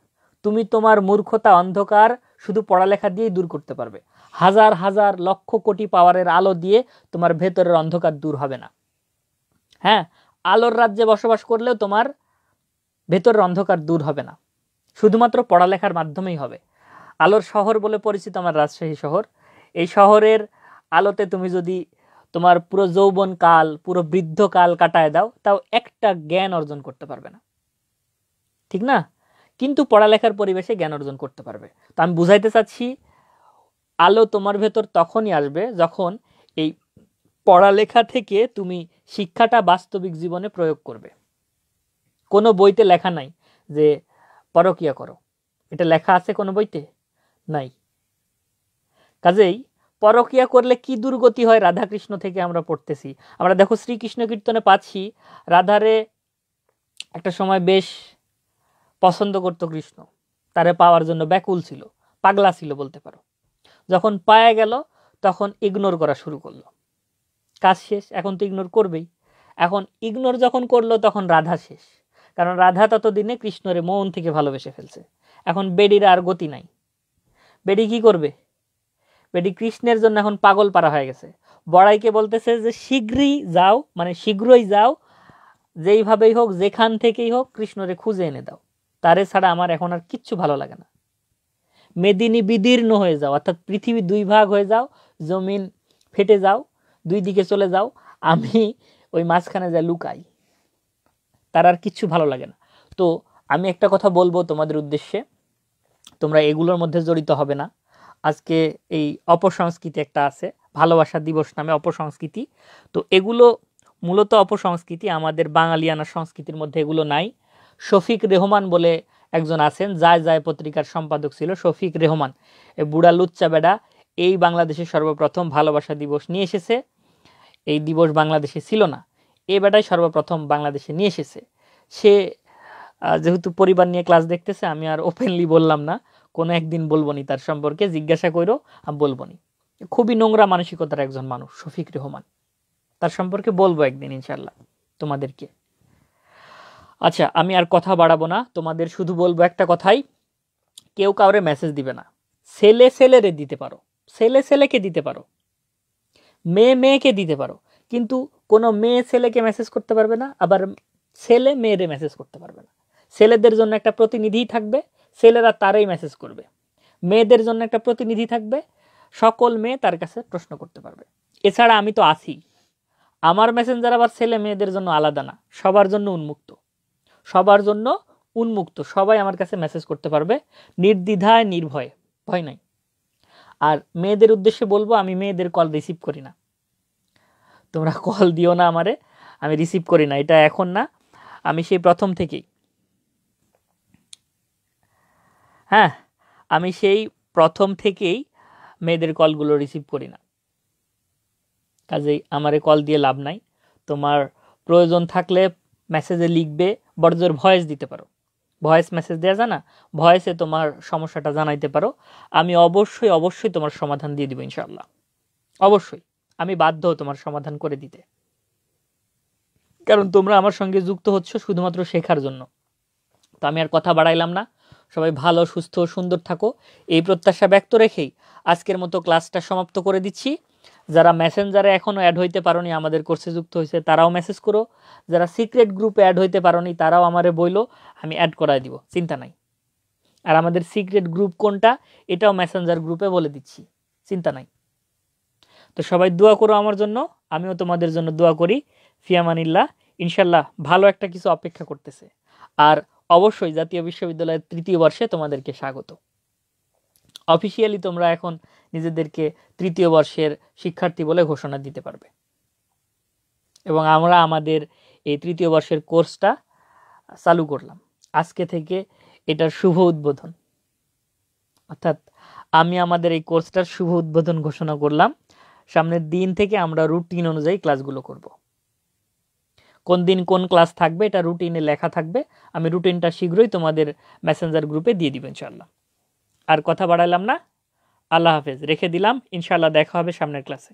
তুমি তোমার মূর্খতা অন্ধকার শুধু পড়ালেখা দিয়েই দূর করতে পারবে। হাজার হাজার লক্ষ কোটি পাওয়ারের আলো দিয়ে তোমার ভেতরের অন্ধকার দূর হবে না। হ্যাঁ, আলোর রাজ্যে বসবাস করলেও তোমার ভেতরের অন্ধকার দূর হবে না, শুধুমাত্র পড়ালেখার মাধ্যমেই হবে। আলোর শহর বলে পরিচিত আমার রাজশাহী শহর। এই শহরের আলোতে তুমি যদি তোমার পুরো যৌবন কাল, পুরো বৃদ্ধ কাল কাটায় দাও, তাও একটা জ্ঞান অর্জন করতে পারবে না, ঠিক না? কিন্তু পড়ালেখার পরিবেশে জ্ঞান অর্জন করতে পারবে। তো আমি বুঝাইতে চাচ্ছি, আলো তোমার ভেতর তখনই আসবে যখন এই পড়ালেখা থেকে তুমি শিক্ষাটা বাস্তবিক জীবনে প্রয়োগ করবে। কোনো বইতে লেখা নাই যে পরকীয়া করো, এটা লেখা আছে কোনো বইতে? নাই। কাজেই পরকীয়া করলে কি দুর্গতি হয় রাধাকৃষ্ণ থেকে আমরা পড়তেছি। আমরা দেখো শ্রীকৃষ্ণ কীর্তনে পাচ্ছি, রাধারে একটা সময় বেশ পছন্দ করত কৃষ্ণ, তারে পাওয়ার জন্য ব্যাকুল ছিল, পাগলা ছিল বলতে পারো। যখন পায়া গেল তখন ইগনোর করা শুরু করলো, কাজ শেষ, এখন তো ইগনোর করবেই। এখন ইগনোর যখন করলো তখন রাধা শেষ। কারণ রাধা ততদিনে কৃষ্ণরে মন থেকে ভালোবেসে ফেলছে। এখন বেডির আর গতি নাই। বেডি কি করবে? বেডি কৃষ্ণের জন্য এখন পাগল পারা হয়ে গেছে। বড়াইকে বলতেছে যে শীঘ্রই যাও, মানে শীঘ্রই যাও, যেইভাবেই হোক যেখান থেকেই হোক কৃষ্ণরে খুঁজে এনে দাও, তারে ছাড়া আমার এখন আর কিচ্ছু ভালো লাগে না। মেদিনী বিদীর্ণ হয়ে যাও, অর্থাৎ পৃথিবী দুই ভাগ হয়ে যাও, জমিন ফেটে যাও, দুই দিকে চলে যাও, আমি ওই মাঝখানে যা লুকাই, তার আর কিচ্ছু ভালো লাগে না। তো আমি একটা কথা বলবো তোমাদের উদ্দেশ্যে, তোমরা এগুলোর মধ্যে জড়িত হবে না। আজকে এই অপসংস্কৃতি একটা আছে, ভালোবাসা দিবস নামে অপসংস্কৃতি। তো এগুলো মূলত অপসংস্কৃতি, আমাদের বাঙালিয়ানা সংস্কৃতির মধ্যে এগুলো নাই। শফিক রেহমান বলে একজন আছেন, যায় যায় পত্রিকার সম্পাদক ছিল শফিক রেহমান, এই বুড়া লুচ্চা বেডা এই বাংলাদেশে সর্বপ্রথম ভালোবাসা দিবস নিয়ে এসেছে। এই দিবস বাংলাদেশে ছিল না, এই বেটাই সর্বপ্রথম বাংলাদেশে নিয়ে এসেছে। সে যেহেতু পরিবার নিয়ে ক্লাস দেখতেছে, আমি আর ওপেনলি বললাম না, কোনো একদিন বলবো নি তার সম্পর্কে, জিজ্ঞাসা করো, আমি বলবো নি। খুবই নোংরা মানসিকতার একজন মানুষ শফিক রেহমান, তার সম্পর্কে বলবো একদিন ইনশাল্লাহ তোমাদেরকে। আচ্ছা, আমি আর কথা বাড়াবো না, তোমাদের শুধু বলবো একটা কথাই, কেউ কাউরে মেসেজ দিবে না। ছেলে ছেলেরে দিতে পারো, ছেলে ছেলেকে দিতে পারো, মেয়ে মেয়েকে দিতে পারো, কিন্তু কোনো মেয়ে ছেলেকে মেসেজ করতে পারবে না, আবার ছেলে মেয়েরে মেসেজ করতে পারবে না। ছেলেদের জন্য একটা প্রতিনিধি থাকবে, ছেলেরা তারাই মেসেজ করবে। মেয়েদের জন্য একটা প্রতিনিধি থাকবে, সকল মেয়ে তার কাছে প্রশ্ন করতে পারবে। এছাড়া আমি তো আছি, আমার মেসেঞ্জার আবার ছেলে মেয়েদের জন্য আলাদা না, সবার জন্য উন্মুক্ত, সবার জন্য উন্মুক্ত, সবাই আমার কাছে মেসেজ করতে পারবে নির্দ্বিধায় নির্ভয়ে, ভয় নাই। আর মেয়েদের উদ্দেশ্যে বলবো, আমি মেয়েদের কল রিসিভ করি না, তোমরা কল দিও না আমারে, আমি রিসিভ করি না, এটা এখন না, আমি সেই প্রথম থেকেই, হ্যাঁ আমি সেই প্রথম থেকেই মেয়েদের কলগুলো রিসিভ করি না। কাজেই আমারে কল দিয়ে লাভ নাই। তোমার প্রয়োজন থাকলে মেসেজে লিখবে, বড়জোর ভয়েস দিতে পারো, ভয়েস মেসেজ দেওয়া যায় না, ভয়েসে তোমার সমস্যাটা জানাইতে পারো, আমি অবশ্যই অবশ্যই তোমার সমাধান দিয়ে দিব ইনশাআল্লাহ, অবশ্যই আমি বাধ্য তোমার সমাধান করে দিতে। কারণ তোমরা আমার সঙ্গে যুক্ত হচ্ছ শুধুমাত্র শেখার জন্য। তো আমি আর কথা বাড়াইলাম না, সবাই ভালো সুস্থ সুন্দর থাকো, এই প্রত্যাশা ব্যক্ত রেখেই আজকের মতো ক্লাসটা সমাপ্ত করে দিচ্ছি। যারা মেসেঞ্জারে এখনও অ্যাড হইতে পারোনি, আমাদের কোর্সে যুক্ত হয়েছে, তারাও মেসেজ করো। যারা সিক্রেট গ্রুপে অ্যাড হইতে পারোনি, তারাও আমারে বইলো, আমি অ্যাড করাই দিব, চিন্তা নাই। আর আমাদের সিক্রেট গ্রুপ কোনটা, এটাও মেসেঞ্জার গ্রুপে বলে দিচ্ছি, চিন্তা নাই। তো সবাই দোয়া করো আমার জন্য, আমিও তোমাদের জন্য দোয়া করি। ফিয়ামানিল্লাহ, ইনশাল্লাহ ভালো একটা কিছু অপেক্ষা করতেছে। আর অবশ্যই জাতীয় বিশ্ববিদ্যালয়ের 3য় বর্ষে তোমাদেরকে স্বাগত। অফিসিয়ালি তোমরা এখন নিজেদেরকে 3য় বর্ষের শিক্ষার্থী বলে ঘোষণা দিতে পারবে। এবং আমরা আমাদের এই 3য় বর্ষের কোর্সটা চালু করলাম আজকে থেকে, এটার শুভ উদ্বোধন, অর্থাৎ আমি আমাদের এই কোর্সটার শুভ উদ্বোধন ঘোষণা করলাম। সামনের দিন থেকে আমরা রুটিন অনুযায়ী ক্লাসগুলো করব। কোন দিন কোন ক্লাস থাকবে এটা রুটিনে লেখা থাকবে, আমি রুটিনটা শীঘ্রই তোমাদের মেসেঞ্জার গ্রুপে দিয়ে দিব ইনশাআল্লাহ। আর কথা বাড়াইলাম না, আল্লাহ হাফেজ, রেখে দিলাম, ইনশাআল্লাহ দেখা হবে সামনের ক্লাসে।